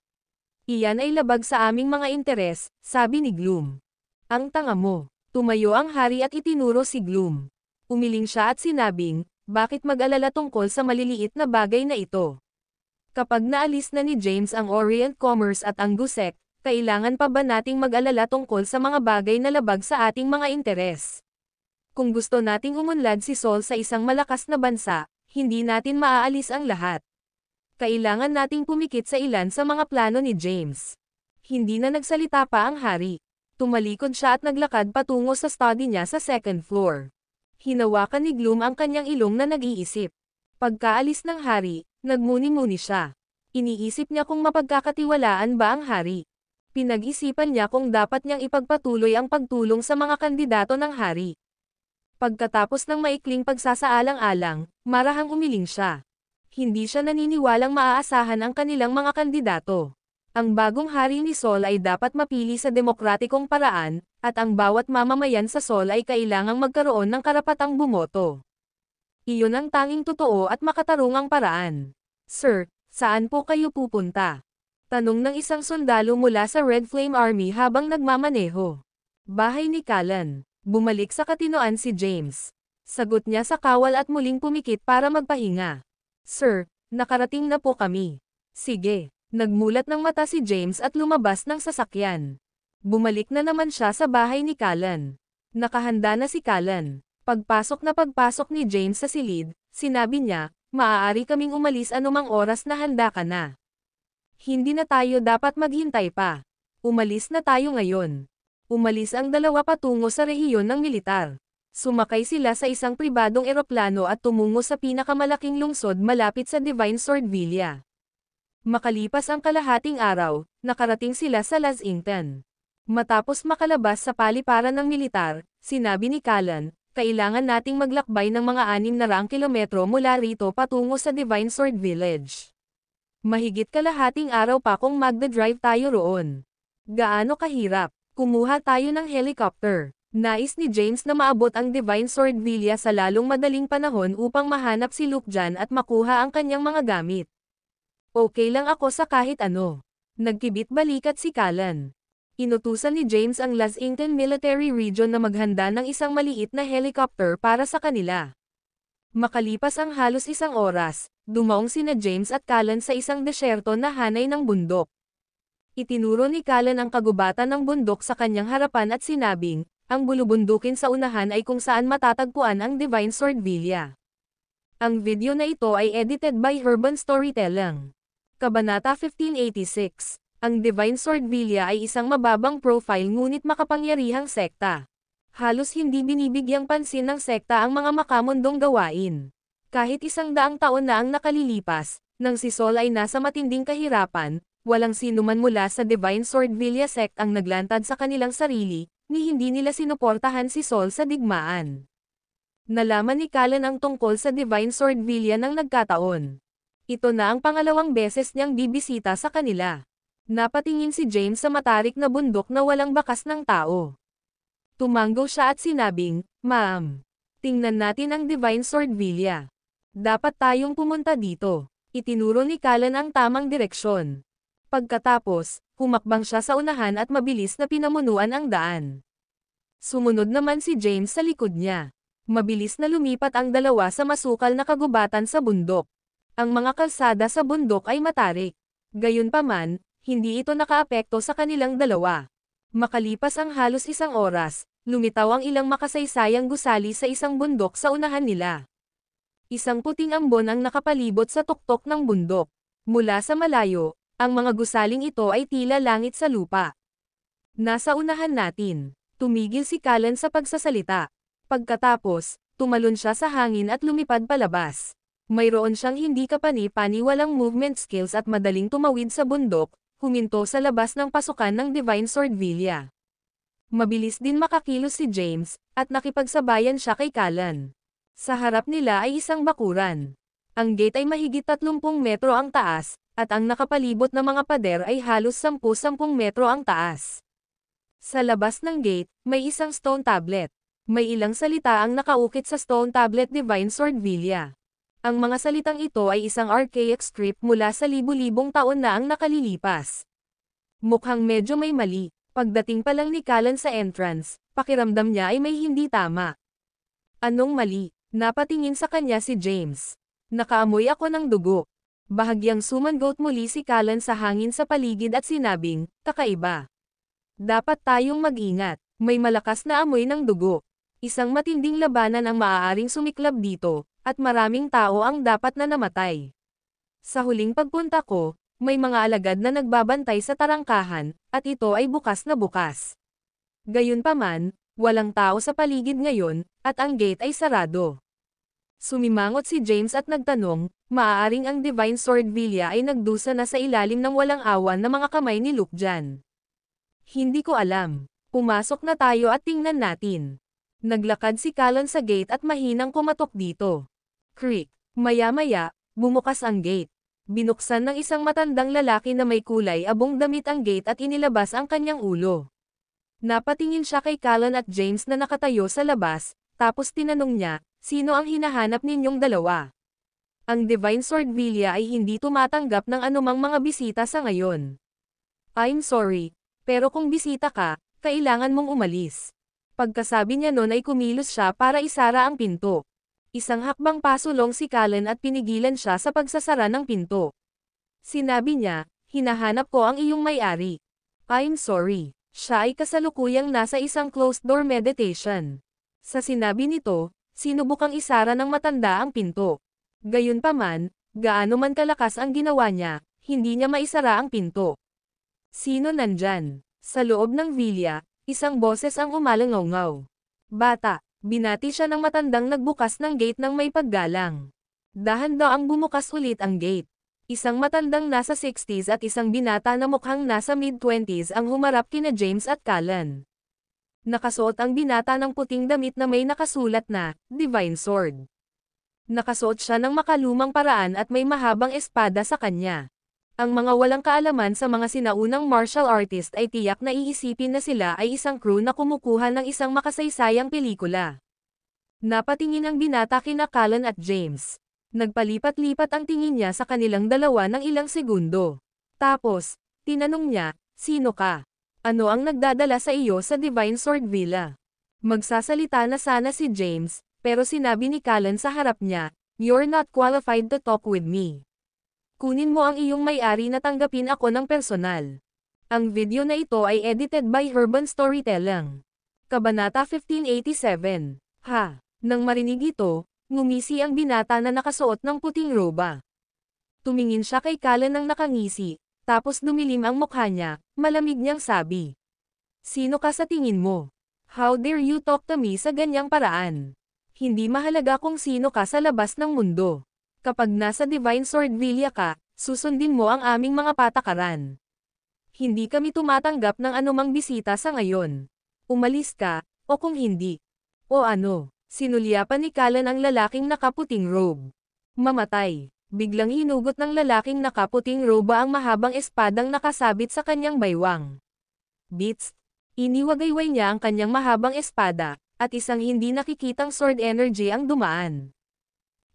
Iyan ay labag sa aming mga interes, sabi ni Gloom. Ang tanga mo. Tumayo ang hari at itinuro si Gloom. Umiling siya at sinabing, bakit mag-alala tungkol sa maliliit na bagay na ito? Kapag naalis na ni James ang Orient Commerce at ang Gusek, kailangan pa ba nating mag-alala tungkol sa mga bagay na labag sa ating mga interes? Kung gusto nating umunlad si Sol sa isang malakas na bansa, hindi natin maaalis ang lahat. Kailangan nating pumikit sa ilan sa mga plano ni James. Hindi na nagsalita pa ang hari. Tumalikod siya at naglakad patungo sa study niya sa second floor. Hinawakan ni Gloom ang kanyang ilong na nag-iisip. Pagkaalis ng hari, nagmuni-muni siya. Iniisip niya kung mapagkakatiwalaan ba ang hari. Pinag-isipan niya kung dapat niyang ipagpatuloy ang pagtulong sa mga kandidato ng hari. Pagkatapos ng maikling pagsasaalang-alang, marahang umiling siya. Hindi siya naniniwalang maaasahan ang kanilang mga kandidato. Ang bagong hari ni Sol ay dapat mapili sa demokratikong paraan, at ang bawat mamamayan sa Sol ay kailangang magkaroon ng karapatang bumoto. Iyon ang tanging totoo at makatarungang paraan. Sir, saan po kayo pupunta? Tanong ng isang sundalo mula sa Red Flame Army habang nagmamaneho. Bahay ni Callan. Bumalik sa katinoan si James. Sagot niya sa kawal at muling pumikit para magpahinga. Sir, nakarating na po kami. Sige. Nagmulat ng mata si James at lumabas ng sasakyan. Bumalik na naman siya sa bahay ni Callan. Nakahanda na si Callan. Pagpasok ni James sa silid, sinabi niya, maaari kaming umalis anumang oras na handa ka na. Hindi na tayo dapat maghintay pa. Umalis na tayo ngayon. Umalis ang dalawa patungo sa rehiyon ng militar. Sumakay sila sa isang pribadong eroplano at tumungo sa pinakamalaking lungsod malapit sa Divine Sword Villa. Makalipas ang kalahating araw, nakarating sila sa Lexington. Matapos makalabas sa paliparan ng militar, sinabi ni Callan, kailangan nating maglakbay ng mga 600 kilometro mula rito patungo sa Divine Sword Village. Mahigit kalahating araw pa kung magdadrive tayo roon. Gaano kahirap? Kumuha tayo ng helicopter. Nais ni James na maabot ang Divine Sword Villa sa lalong madaling panahon upang mahanap si Luke dyan at makuha ang kanyang mga gamit. Okay lang ako sa kahit ano. Nagkibit-balikat si Callan. Inutusan ni James ang Lexington Military Region na maghanda ng isang maliit na helicopter para sa kanila. Makalipas ang halos isang oras, dumaong sina James at Callan sa isang desyerto na hanay ng bundok. Itinuro ni Callan ang kagubatan ng bundok sa kanyang harapan at sinabing, ang bulubundukin sa unahan ay kung saan matatagpuan ang Divine Sword Villa. Ang video na ito ay edited by Urban Storytelling. Kabanata 1586. Ang Divine Sword Villa ay isang mababang profile ngunit makapangyarihang sekta. Halos hindi binibigyang pansin ng sekta ang mga makamundong gawain. Kahit 100 taon na ang nakalilipas, nang si Sol ay nasa matinding kahirapan, walang sinuman mula sa Divine Sword Villa sect ang naglantad sa kanilang sarili, ni hindi nila sinuportahan si Sol sa digmaan. Nalaman ni Callan ang tungkol sa Divine Sword Villa nang nagkataon. Ito na ang pangalawang beses niyang bibisita sa kanila. Napatingin si James sa matarik na bundok na walang bakas ng tao. Tumango siya at sinabing, Ma'am, tingnan natin ang Divine Sword Villa. Dapat tayong pumunta dito. Itinuro ni Callan ang tamang direksyon. Pagkatapos, humakbang siya sa unahan at mabilis na pinamunuan ang daan. Sumunod naman si James sa likod niya. Mabilis na lumipat ang dalawa sa masukal na kagubatan sa bundok. Ang mga kalsada sa bundok ay matarik. Gayunpaman, hindi ito nakaapekto sa kanilang dalawa. Makalipas ang halos isang oras, lumitaw ang ilang makasaysayang gusali sa isang bundok sa unahan nila. Isang puting ambon ang nakapalibot sa tuktok ng bundok. Mula sa malayo, ang mga gusaling ito ay tila langit sa lupa. Nasa unahan natin. Tumigil si Callan sa pagsasalita. Pagkatapos, Tumalon siya sa hangin at lumipad palabas. Mayroon siyang hindi kapani-paniwalang movement skills at madaling tumawid sa bundok, huminto sa labas ng pasukan ng Divine Swordvilla. Mabilis din makakilos si James, at nakipagsabayan siya kay Callan. Sa harap nila ay isang bakuran. Ang gate ay mahigit 30 metro ang taas, at ang nakapalibot na mga pader ay halos 10-10 metro ang taas. Sa labas ng gate, may isang stone tablet. May ilang salita ang nakaukit sa stone tablet Divine Swordvilla. Ang mga salitang ito ay isang archaic script mula sa libu-libong taon na ang nakalilipas. Mukhang medyo may mali. Pagdating pa lang ni Callan sa entrance, pakiramdam niya ay may hindi tama. Anong mali? Napatingin sa kanya si James. Nakaamoy ako ng dugo. Bahagyang sumangot muli si Callan sa hangin sa paligid at sinabing, kakaiba. Dapat tayong mag-ingat. May malakas na amoy ng dugo. Isang matinding labanan ang maaaring sumiklab dito, at maraming tao ang dapat na namatay. Sa huling pagpunta ko, may mga alagad na nagbabantay sa tarangkahan, at ito ay bukas na bukas. Gayunpaman, walang tao sa paligid ngayon, at ang gate ay sarado. Sumimangot si James at nagtanong, maaaring ang Divine Swordvilla ay nagdusa na sa ilalim ng walang awan na mga kamay ni Luke dyan. Hindi ko alam. Pumasok na tayo at tingnan natin. Naglakad si Callan sa gate at mahinang kumatok dito. Creak. Maya-maya, bumukas ang gate. Binuksan ng isang matandang lalaki na may kulay abong damit ang gate at inilabas ang kanyang ulo. Napatingin siya kay Callan at James na nakatayo sa labas, tapos tinanong niya, sino ang hinahanap ninyong dalawa? Ang Divine Swordvilla ay hindi tumatanggap ng anumang mga bisita sa ngayon. I'm sorry, pero kung bisita ka, kailangan mong umalis. Pagkasabi niya nun ay kumilos siya para isara ang pinto. Isang hakbang pasulong si Callan at pinigilan siya sa pagsasara ng pinto. Sinabi niya, hinahanap ko ang iyong may-ari. I'm sorry. Siya ay kasalukuyang nasa isang closed-door meditation. Sa sinabi nito, sinubukang isara ng matanda ang pinto. Gayunpaman, gaano man kalakas ang ginawa niya, hindi niya maisara ang pinto. Sino nandyan? Sa loob ng villa, isang boses ang umalangaw-ngaw. Bata, binati siya ng matandang nagbukas ng gate ng may paggalang. Dahan-daang bumukas ulit ang gate. Isang matandang nasa 60s at isang binata na mukhang nasa mid-20s ang humarap kina James at Callan. Nakasuot ang binata ng puting damit na may nakasulat na, Divine Sword. Nakasuot siya ng makalumang paraan at may mahabang espada sa kanya. Ang mga walang kaalaman sa mga sinaunang martial artist ay tiyak na iisipin na sila ay isang crew na kumukuha ng isang makasaysayang pelikula. Napatingin ang binata kina Callan at James. Nagpalipat-lipat ang tingin niya sa kanilang dalawa ng ilang segundo. Tapos, tinanong niya, sino ka? Ano ang nagdadala sa iyo sa Divine Swordvilla? Magsasalita na sana si James, pero sinabi ni Callan sa harap niya, you're not qualified to talk with me. Kunin mo ang iyong may-ari na tanggapin ako ng personal. Ang video na ito ay edited by Herban Storytelling. Kabanata 1587. Ha! Nang marinig ito, ngumisi ang binata na nakasuot ng puting roba. Tumingin siya kay Callan ng nakangisi, tapos dumilim ang mukha niya, malamig niyang sabi. Sino ka sa tingin mo? How dare you talk to me sa ganyang paraan? Hindi mahalaga kung sino ka sa labas ng mundo. Kapag nasa Divine Swordvilla ka, susundin mo ang aming mga patakaran. Hindi kami tumatanggap ng anumang bisita sa ngayon. Umalis ka, o kung hindi. O ano, sinulyapan ni Callan ang lalaking nakaputing robe. Mamatay. Biglang hinugot ng lalaking nakaputing robe ang mahabang espadang nakasabit sa kanyang baywang. Beats. Iniwagayway niya ang kanyang mahabang espada, at isang hindi nakikitang sword energy ang dumaan.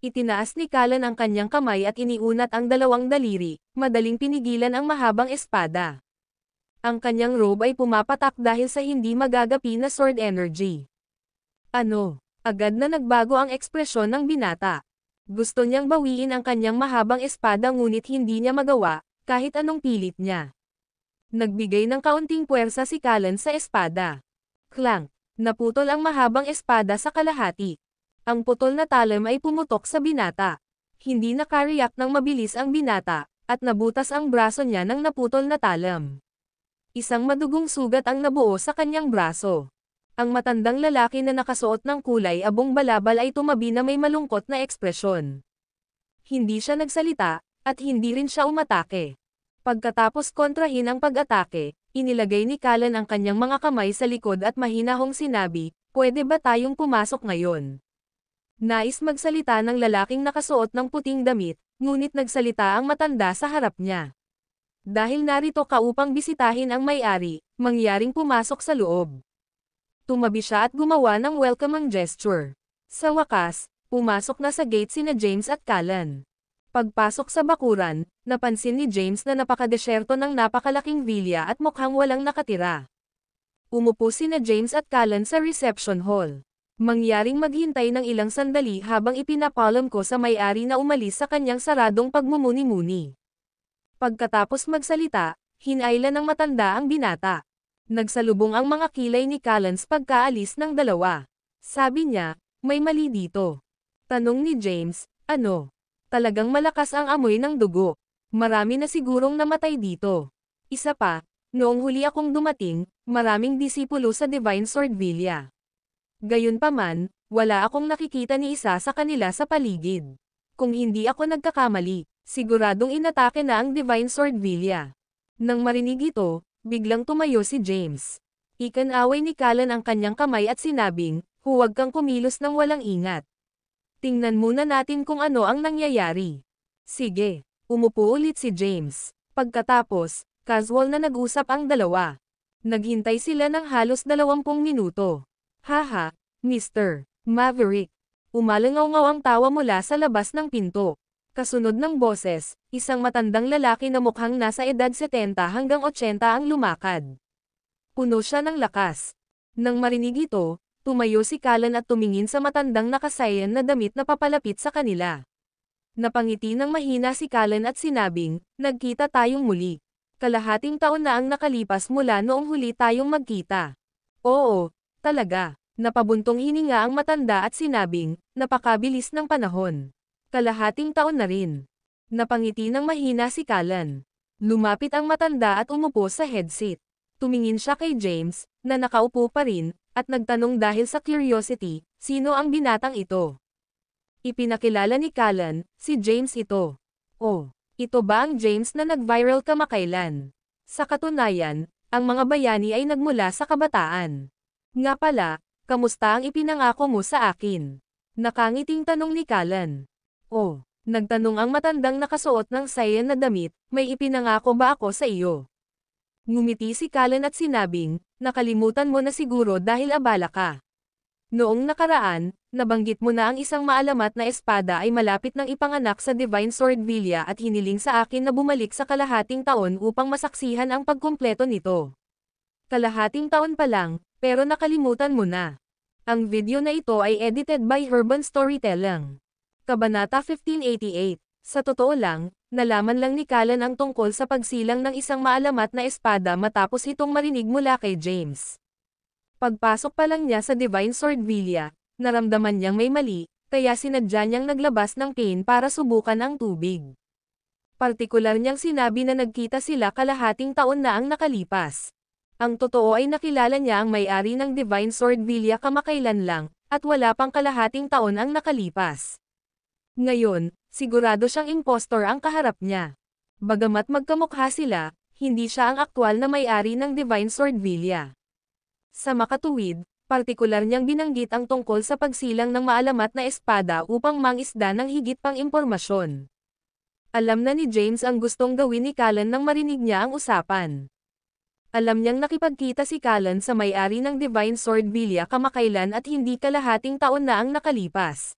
Itinaas ni Callan ang kanyang kamay at iniunat ang dalawang daliri, madaling pinigilan ang mahabang espada. Ang kanyang robe ay pumapatak dahil sa hindi magagapi na sword energy. Ano? Agad na nagbago ang ekspresyon ng binata. Gusto niyang bawiin ang kanyang mahabang espada ngunit hindi niya magawa, kahit anong pilit niya. Nagbigay ng kaunting puwersa si Callan sa espada. Clank! Naputol ang mahabang espada sa kalahati. Ang putol na talam ay pumutok sa binata. Hindi nakariyak ng mabilis ang binata, at nabutas ang braso niya ng naputol na talam. Isang madugong sugat ang nabuo sa kanyang braso. Ang matandang lalaki na nakasuot ng kulay abong balabal ay tumabi na may malungkot na ekspresyon. Hindi siya nagsalita, at hindi rin siya umatake. Pagkatapos kontrahin ang pag-atake, inilagay ni Callan ang kanyang mga kamay sa likod at mahinahong sinabi, "Pwede ba tayong pumasok ngayon?" Nais magsalita ng lalaking nakasuot ng puting damit, ngunit nagsalita ang matanda sa harap niya. Dahil narito ka upang bisitahin ang may-ari, mangyaring pumasok sa loob. Tumabi siya at gumawa ng welcoming gesture. Sa wakas, pumasok na sa gate sina James at Callan. Pagpasok sa bakuran, napansin ni James na napakadesyerto ng napakalaking villa at mukhang walang nakatira. Umupo sina James at Callan sa reception hall. Mangyaring maghintay ng ilang sandali habang ipinapalam ko sa may-ari na umalis sa kanyang saradong pagmumuni-muni. Pagkatapos magsalita, hinailan ng matanda ang binata. Nagsalubong ang mga kilay ni Callan pagkaalis ng dalawa. Sabi niya, "May mali dito." Tanong ni James, "Ano?" "Talagang malakas ang amoy ng dugo. Marami na sigurong namatay dito. Isa pa, noong huli akong dumating, maraming disipulo sa Divine Sword Villa. Gayunpaman, wala akong nakikita ni isa sa kanila sa paligid. Kung hindi ako nagkakamali, siguradong inatake na ang Divine Sword Villa." Nang marinig ito, biglang tumayo si James. Ikanaway ni Callan ang kanyang kamay at sinabing, "Huwag kang kumilos ng walang ingat. Tingnan muna natin kung ano ang nangyayari." "Sige." Umupo ulit si James. Pagkatapos, casual na nag-usap ang dalawa. Naghintay sila ng halos 20 minuto. "Haha, Mr. Maverick." Umalangaw-ngaw ang tawa mula sa labas ng pinto. Kasunod ng boses, isang matandang lalaki na mukhang nasa edad 70 hanggang 80 ang lumakad. Puno siya ng lakas. Nang marinig ito, tumayo si Callan at tumingin sa matandang nakasayan na damit na papalapit sa kanila. Napangiti ng mahina si Callan at sinabing, "Nagkita tayong muli. Kalahating taon na ang nakalipas mula noong huli tayong magkita." "Oo, talaga." Napabuntong hininga ang matanda at sinabing, "Napakabilis ng panahon. Kalahating taon na rin." Napangiti ng mahina si Callan. Lumapit ang matanda at umupo sa headseat. Tumingin siya kay James, na nakaupo pa rin, at nagtanong dahil sa curiosity, "Sino ang binatang ito?" Ipinakilala ni Callan, "Si James ito." "Oh, ito ba ang James na nag-viral kamakailan?" Sa katunayan, ang mga bayani ay nagmula sa kabataan. "Nga pala, kamusta ang ipinangako mo sa akin?" Nakangiting tanong ni Callan. "Oh," nagtanong ang matandang nakasuot ng sayan na damit, "may ipinangako ba ako sa iyo?" Ngumiti si Callan at sinabing, "Nakalimutan mo na siguro dahil abala ka. Noong nakaraan, nabanggit mo na ang isang maalamat na espada ay malapit ng ipanganak sa Divine Sword Villa at hiniling sa akin na bumalik sa kalahating taon upang masaksihan ang pagkumpleto nito. Kalahating taon pa lang, pero nakalimutan mo na." Ang video na ito ay edited by Urban Storytelling. Kabanata 1588. Sa totoo lang, nalaman lang ni Callan ang tungkol sa pagsilang ng isang maalamat na espada matapos itong marinig mula kay James. Pagpasok pa lang niya sa Divine Sword Villa, naramdaman niyang may mali, kaya sinadya niyang naglabas ng pain para subukan ang tubig. Partikular niyang sinabi na nagkita sila kalahating taon na ang nakalipas. Ang totoo ay nakilala niya ang may-ari ng Divine Sword Villa kamakailan lang, at wala pang kalahating taon ang nakalipas. Ngayon, sigurado siyang impostor ang kaharap niya. Bagamat magkamukha sila, hindi siya ang aktwal na may-ari ng Divine Sword Villa. Sa makatuwid, partikular niyang binanggit ang tungkol sa pagsilang ng maalamat na espada upang mangisda ng higit pang impormasyon. Alam na ni James ang gustong gawin ni Callan nang marinig niya ang usapan. Alam niyang nakipagkita si Callan sa may-ari ng Divine Sword Villa kamakailan at hindi kalahating taon na ang nakalipas.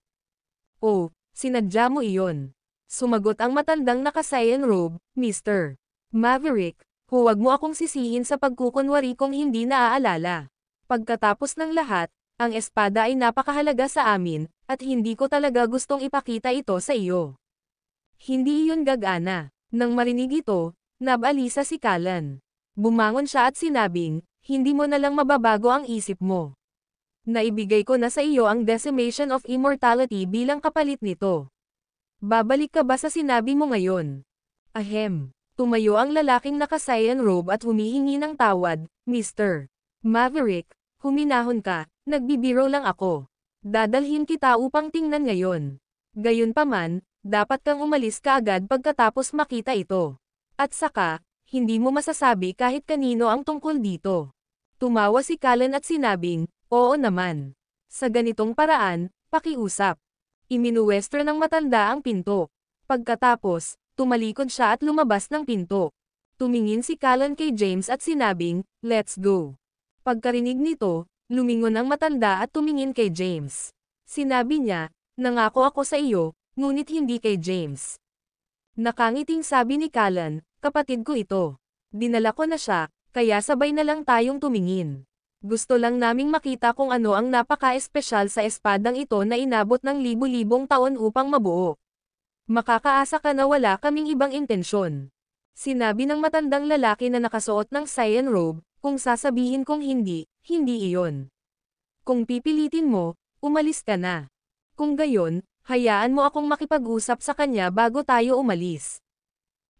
"Oh, sinadya mo iyon." Sumagot ang matandang nakasayan robe, "Mr. Maverick, huwag mo akong sisihin sa pagkukunwari kung hindi naaalala. Pagkatapos ng lahat, ang espada ay napakahalaga sa amin, at hindi ko talaga gustong ipakita ito sa iyo." Hindi iyon gagana. Nang marinig ito, nabalisa si Callan. Bumangon siya at sinabing, "Hindi mo na lang mababago ang isip mo. Naibigay ko na sa iyo ang Decimation of Immortality bilang kapalit nito. Babalik ka ba sa sinabi mo ngayon?" "Ahem." Tumayo ang lalaking nakasayan robe at humihingi ng tawad, "Mr. Maverick, Huminahon ka, nagbibiro lang ako. Dadalhin kita upang tingnan ngayon. Gayunpaman, dapat kang umalis kaagad pagkatapos makita ito. At saka, hindi mo masasabi kahit kanino ang tungkol dito. Tumawa si Callan at sinabing, oo naman. Sa ganitong paraan, pakiusap. Iminuwestro ng matanda ang pinto. Pagkatapos, tumalikod siya at lumabas ng pinto. Tumingin si Callan kay James at sinabing, let's go. Pagkarinig nito, lumingon ang matanda at tumingin kay James. Sinabi niya, nangako ako sa iyo, ngunit hindi kay James. Nakangiting sabi ni Callan, kapatid ko ito. Dinala ko na siya, kaya sabay na lang tayong tumingin. Gusto lang naming makita kung ano ang napaka-espesyal sa espadang ito na inabot ng libu-libong taon upang mabuo. Makakaasa ka na wala kaming ibang intensyon. Sinabi ng matandang lalaki na nakasuot ng cyan robe, kung sasabihin kong hindi, hindi iyon. Kung pipilitin mo, umalis ka na. Kung gayon, hayaan mo akong makipag-usap sa kanya bago tayo umalis.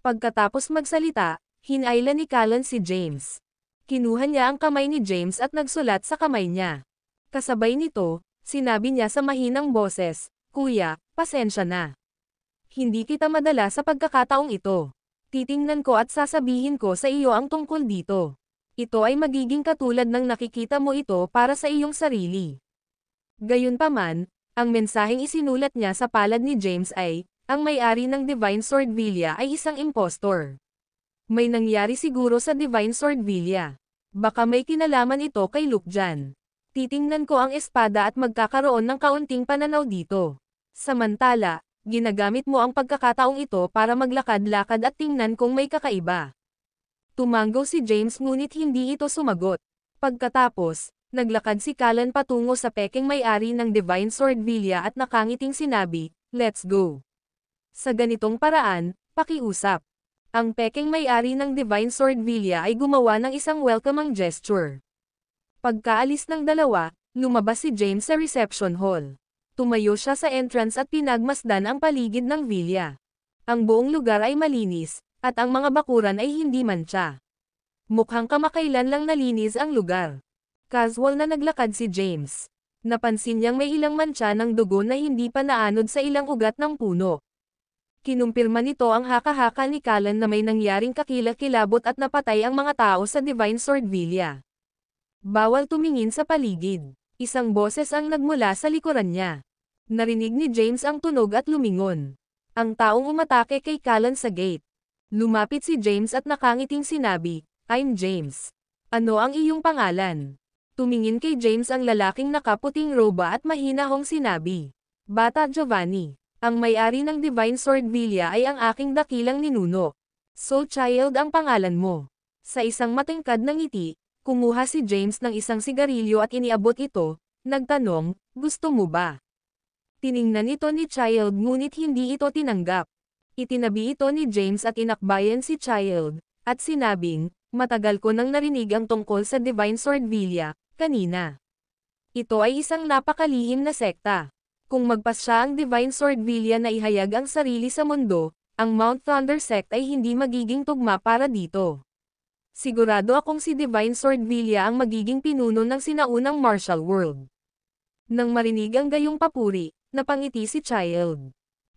Pagkatapos magsalita, hinailan ni Callan si James. Kinuha niya ang kamay ni James at nagsulat sa kamay niya. Kasabay nito, sinabi niya sa mahinang boses, Kuya, pasensya na. Hindi kita madala sa pagkakataong ito. Titingnan ko at sasabihin ko sa iyo ang tungkol dito. Ito ay magiging katulad ng nakikita mo ito para sa iyong sarili. Gayunpaman, ang mensaheng isinulat niya sa palad ni James ay, ang may-ari ng Divine Sword Villa ay isang impostor. May nangyari siguro sa Divine Sword Villa. Baka may kinalaman ito kay Luke Jan. Titingnan ko ang espada at magkakaroon ng kaunting pananaw dito. Samantala, ginagamit mo ang pagkakataong ito para maglakad-lakad at tingnan kung may kakaiba. Tumanggo si James ngunit hindi ito sumagot. Pagkatapos, naglakad si Callan patungo sa pekeng may-ari ng Divine Sword Villa at nakangiting sinabi, let's go. Sa ganitong paraan, pakiusap. Ang pekeng may-ari ng Divine Sword Villa ay gumawa ng isang welcoming gesture. Pagkaalis ng dalawa, lumabas si James sa reception hall. Tumayo siya sa entrance at pinagmasdan ang paligid ng villa. Ang buong lugar ay malinis, at ang mga bakuran ay hindi mantsa. Mukhang kamakailan lang nalinis ang lugar. Casual na naglakad si James. Napansin niyang may ilang mantsa ng dugo na hindi pa naanod sa ilang ugat ng puno. Kinumpirma nito ang haka-haka ni Callan na may nangyaring kakilakilabot at napatay ang mga tao sa Divine Sword Villa. Bawal tumingin sa paligid. Isang boses ang nagmula sa likuran niya. Narinig ni James ang tunog at lumingon. Ang taong umatake kay Callan sa gate. Lumapit si James at nakangiting sinabi, I'm James. Ano ang iyong pangalan? Tumingin kay James ang lalaking nakaputing roba at mahinahong sinabi, Bata Giovanni. Ang may-ari ng Divine Sword Villa ay ang aking dakilang ninuno. So Child ang pangalan mo. Sa isang matingkad na ngiti, kumuha si James ng isang sigarilyo at iniabot ito, nagtanong, gusto mo ba? Tiningnan ito ni Child ngunit hindi ito tinanggap. Itinabi ito ni James at inakbayan si Child, at sinabing, matagal ko nang narinig ang tungkol sa Divine Sword Villa, kanina. Ito ay isang napakalihim na sekta. Kung magpasya ang Divine Sword Villa na ihayag ang sarili sa mundo, ang Mount Thunder Sect ay hindi magiging tugma para dito. Sigurado akong si Divine Sword Villa ang magiging pinuno ng sinaunang martial world. Nang marinig ang gayong papuri, napangiti si Child.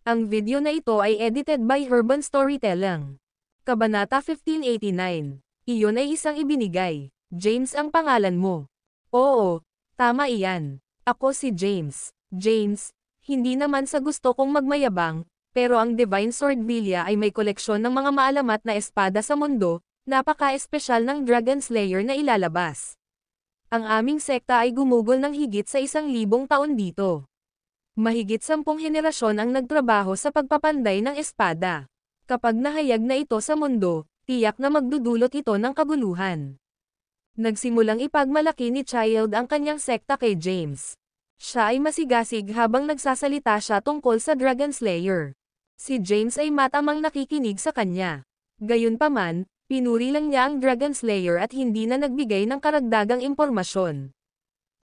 Ang video na ito ay edited by Urban Storytelling. Kabanata 1589. Iyon ay isang ibinigay. James ang pangalan mo. Oo, tama iyan. Ako si James. James, hindi naman sa gusto kong magmayabang, pero ang Divine Sword Villa ay may koleksyon ng mga maalamat na espada sa mundo, napaka-espesyal ng Dragon Slayer na ilalabas. Ang aming sekta ay gumugol ng higit sa 1,000 taon dito. Mahigit 10 henerasyon ang nagtrabaho sa pagpapanday ng espada. Kapag nahayag na ito sa mundo, tiyak na magdudulot ito ng kabuluhan. Nagsimulang ipagmalaki ni Child ang kanyang sekta kay James. Siya ay masigasig habang nagsasalita siya tungkol sa Dragon Slayer. Si James ay matamang nakikinig sa kanya. Gayunpaman, pinuri lang niya ang Dragon Slayer at hindi na nagbigay ng karagdagang impormasyon.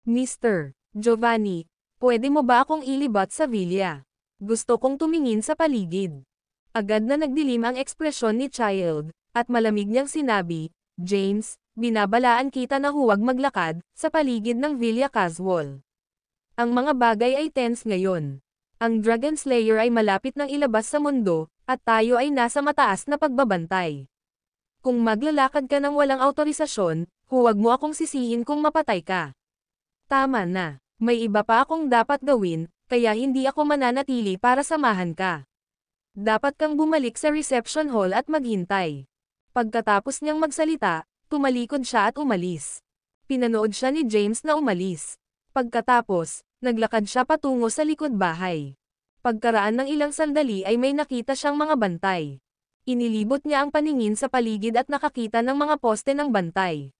Mr. Giovanni, pwede mo ba akong ilibat sa villa? Gusto kong tumingin sa paligid. Agad na nagdilim ang ekspresyon ni Child, at malamig niyang sinabi, James, Binabalaan kita na huwag maglakad sa paligid ng Villa Casual. Ang mga bagay ay tense ngayon. Ang Dragon Slayer ay malapit nang ilabas sa mundo, at tayo ay nasa mataas na pagbabantay. Kung maglalakad ka ng walang autorisasyon, huwag mo akong sisihin kung mapatay ka. Tama na, may iba pa akong dapat gawin, kaya hindi ako mananatili para samahan ka. Dapat kang bumalik sa reception hall at maghintay. Pagkatapos niyang magsalita, tumalikod siya at umalis. Pinanood siya ni James na umalis. Pagkatapos, naglakad siya patungo sa likod bahay. Pagkaraan ng ilang sandali ay may nakita siyang mga bantay. Inilibot niya ang paningin sa paligid at nakakita ng mga poste ng bantay.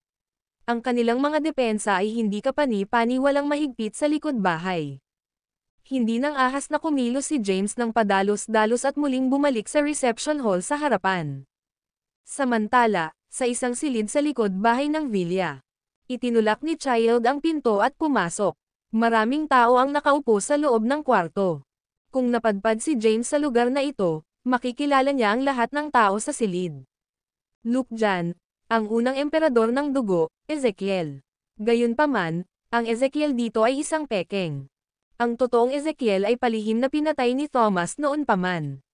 Ang kanilang mga depensa ay hindi kapani-pani walang mahigpit sa likod bahay. Hindi nang ahas na kumilos si James ng padalos-dalos at muling bumalik sa reception hall sa harapan. Samantala, sa isang silid sa likod bahay ng Villa, itinulak ni Child ang pinto at pumasok. Maraming tao ang nakaupo sa loob ng kwarto. Kung napadpad si James sa lugar na ito, makikilala niya ang lahat ng tao sa silid. Luke Jan, ang unang emperador ng dugo, Ezekiel. Gayunpaman, ang Ezekiel dito ay isang pekeng. Ang totoong Ezekiel ay palihim na pinatay ni Thomas noon pa man.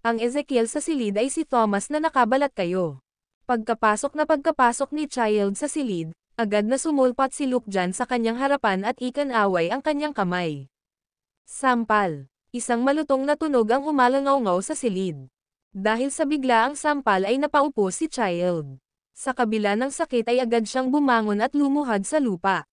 Ang Ezekiel sa silid ay si Thomas na nakabalat kayo. Pagkapasok ni Child sa silid, agad na sumulpat si Luke Jan sa kanyang harapan at ikan-away ang kanyang kamay. Sampal. Isang malutong na tunog ang umalangaw-ngaw sa silid. Dahil sa biglaang sampal ay napaupo si Child. Sa kabila ng sakit ay agad siyang bumangon at lumuhad sa lupa.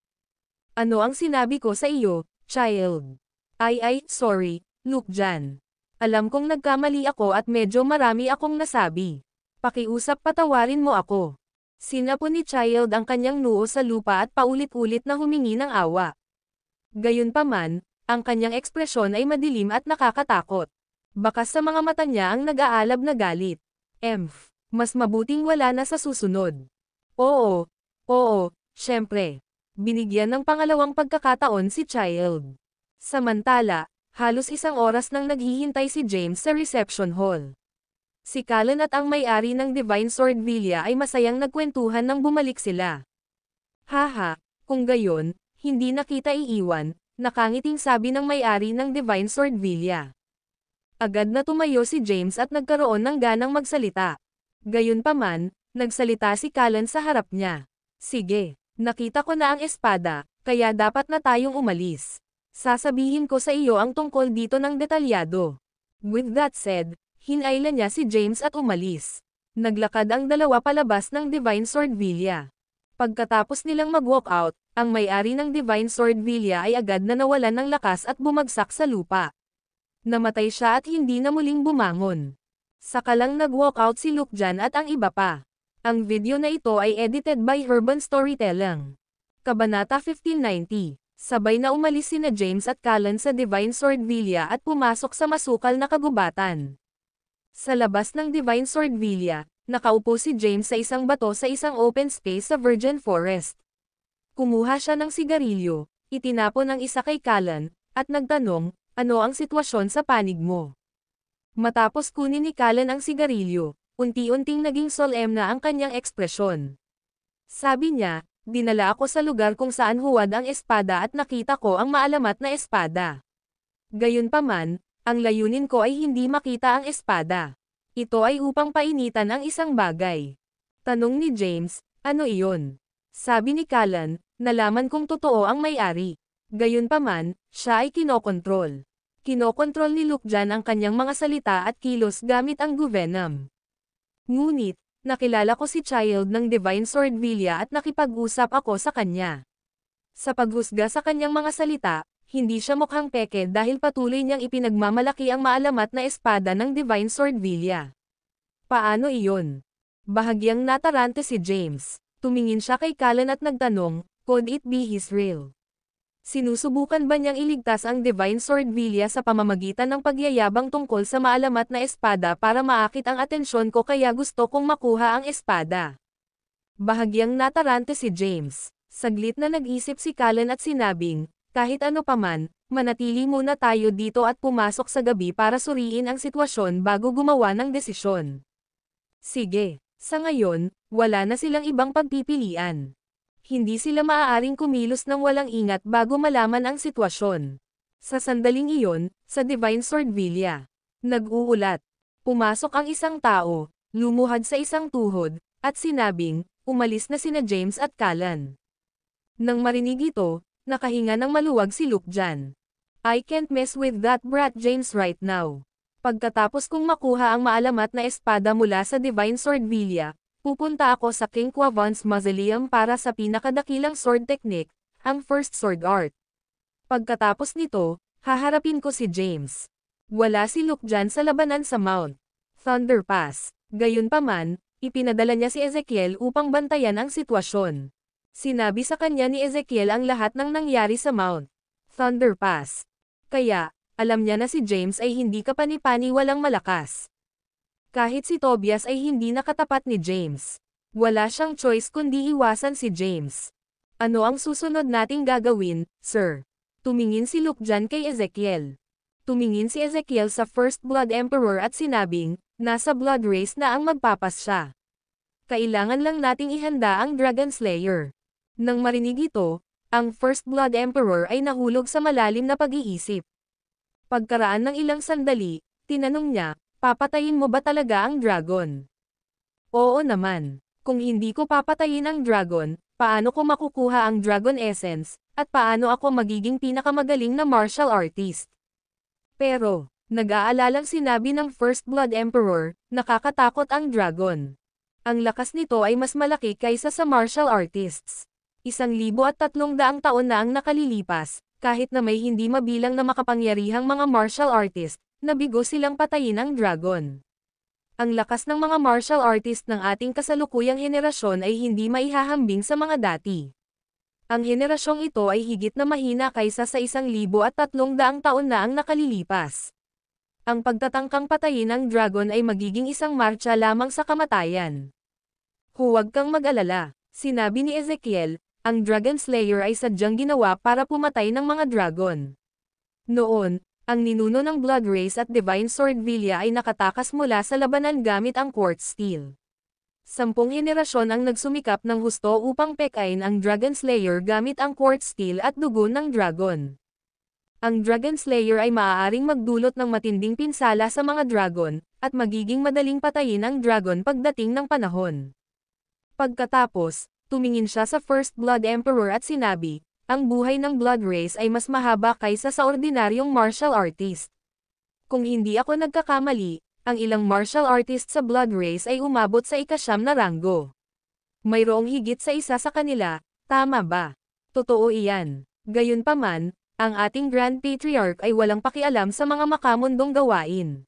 Ano ang sinabi ko sa iyo, Child? Ay, sorry, Luke Jan. Alam kong nagkamali ako at medyo marami akong nasabi. Pakiusap patawarin mo ako. Sinapo ni Child ang kanyang noo sa lupa at paulit-ulit na humingi ng awa. Gayunpaman, ang kanyang ekspresyon ay madilim at nakakatakot. Bakas sa mga mata niya ang nag-aalab na galit. Mas mabuting wala na sa susunod. Oo, syempre. Binigyan ng pangalawang pagkakataon si Child. Samantala, halos isang oras nang naghihintay si James sa reception hall. Si Callan at ang may-ari ng Divine Sword Villa ay masayang nagkwentuhan nang bumalik sila. Haha, kung gayon, hindi na kita iiwan, nakangiting sabi ng may-ari ng Divine Sword Villa. Agad na tumayo si James at nagkaroon ng ganang magsalita. Gayunpaman, nagsalita si Callan sa harap niya. Sige, nakita ko na ang espada, kaya dapat na tayong umalis. Sasabihin ko sa iyo ang tungkol dito ng detalyado. With that said, hinailan niya si James at umalis. Naglakad ang dalawa palabas ng Divine Sword Villa. Pagkatapos nilang mag-walk out, ang may-ari ng Divine Sword Villa ay agad na nawalan ng lakas at bumagsak sa lupa. Namatay siya at hindi na muling bumangon. Saka lang nag-walk out si Luke Jan at ang iba pa. Ang video na ito ay edited by Urban Storytelling. Kabanata 1590. Sabay na umalis sina James at Callan sa Divine Sword Villa at pumasok sa masukal na kagubatan. Sa labas ng Divine Sword Villa, nakaupo si James sa isang bato sa isang open space sa Virgin Forest. Kumuha siya ng sigarilyo, itinapon ang isa kay Callan, at nagtanong, ano ang sitwasyon sa panig mo? Matapos kunin ni Callan ang sigarilyo, unti-unting naging solemna ang kanyang ekspresyon. Sabi niya, dinala ako sa lugar kung saan huwad ang espada at nakita ko ang maalamat na espada. Gayunpaman, ang layunin ko ay hindi makita ang espada. Ito ay upang painitan ang isang bagay. Tanong ni James, ano iyon? Sabi ni Callan, nalaman kong totoo ang may-ari. Gayunpaman, siya ay kinokontrol. Kinokontrol ni Luke Jan ang kanyang mga salita at kilos gamit ang Guvenom. Ngunit, nakilala ko si Child ng Divine Sword Villa at nakipag-usap ako sa kanya. Sa paghusga sa kanyang mga salita, hindi siya mukhang peke dahil patuloy niyang ipinagmamalaki ang maalamat na espada ng Divine Sword Villa. Paano iyon? Bahagyang natarante si James. Tumingin siya kay Callan at nagtanong, could it be his real? Sinusubukan ba niyang iligtas ang Divine Sword Villa sa pamamagitan ng pagyayabang tungkol sa maalamat na espada para maakit ang atensyon ko kaya gusto kong makuha ang espada? Bahagyang natarante si James. Saglit na nag-isip si Callan at sinabing, kahit ano paman, manatili muna tayo dito at pumasok sa gabi para suriin ang sitwasyon bago gumawa ng desisyon. Sige. Sa ngayon, wala na silang ibang pagpipilian. Hindi sila maaaring kumilos ng walang ingat bago malaman ang sitwasyon. Sa sandaling iyon, sa Divine Sword Villa, nag-uulat. Pumasok ang isang tao, lumuhad sa isang tuhod, at sinabing, umalis na sina James at Callan. Nang marinig ito, nakahinga ng maluwag si Luke Jan. I can't mess with that brat James right now. Pagkatapos kong makuha ang maalamat na espada mula sa Divine Sword Villa, pupunta ako sa King Quavon's Mausoleum para sa pinakadakilang sword technique, ang First Sword Art. Pagkatapos nito, haharapin ko si James. Wala si Luke Jan sa labanan sa Mount Thunder Pass. Gayunpaman, ipinadala niya si Ezekiel upang bantayan ang sitwasyon. Sinabi sa kanya ni Ezekiel ang lahat ng nangyari sa Mount Thunder Pass. Kaya, alam niya na si James ay hindi kapani-paniwalang malakas. Kahit si Tobias ay hindi nakatapat ni James. Wala siyang choice kundi iwasan si James. Ano ang susunod nating gagawin, sir? Tumingin si Luke Jan kay Ezekiel. Tumingin si Ezekiel sa First Blood Emperor at sinabing, nasa blood race na ang magpapas siya. Kailangan lang nating ihanda ang Dragon Slayer. Nang marinig ito, ang First Blood Emperor ay nahulog sa malalim na pag-iisip. Pagkaraan ng ilang sandali, tinanong niya, papatayin mo ba talaga ang dragon? Oo naman. Kung hindi ko papatayin ang dragon, paano ko makukuha ang Dragon Essence, at paano ako magiging pinakamagaling na martial artist? Pero, nag-aalalang sinabi ng First Blood Emperor, nakakatakot ang dragon. Ang lakas nito ay mas malaki kaysa sa martial artists. 1,300 taon na ang nakalilipas, kahit na may hindi mabilang na makapangyarihang mga martial artist, nabigo silang patayin ang dragon. Ang lakas ng mga martial artist ng ating kasalukuyang henerasyon ay hindi maihahambing sa mga dati. Ang henerasyong ito ay higit na mahina kaysa sa 1,300 taon na ang nakalilipas. Ang pagtatangkang patayin ng dragon ay magiging isang martsa lamang sa kamatayan. Huwag kang mag-alala, sinabi ni Ezekiel, ang Dragon Slayer ay sadyang ginawa para pumatay ng mga dragon. Noon, ang ninuno ng Blood Race at Divine Sword Villa ay nakatakas mula sa labanan gamit ang Quartz Steel. 10 henerasyon ang nagsumikap ng husto upang pekain ang Dragon Slayer gamit ang Quartz Steel at dugo ng dragon. Ang Dragon Slayer ay maaaring magdulot ng matinding pinsala sa mga dragon, at magiging madaling patayin ang dragon pagdating ng panahon. Pagkatapos, tumingin siya sa First Blood Emperor at sinabi, ang buhay ng Blood Race ay mas mahaba kaysa sa ordinaryong martial artist. Kung hindi ako nagkakamali, ang ilang martial artist sa Blood Race ay umabot sa 9 na ranggo. Mayroong higit sa isa sa kanila, tama ba? Totoo iyan. Gayunpaman, ang ating Grand Patriarch ay walang pakialam sa mga makamundong gawain.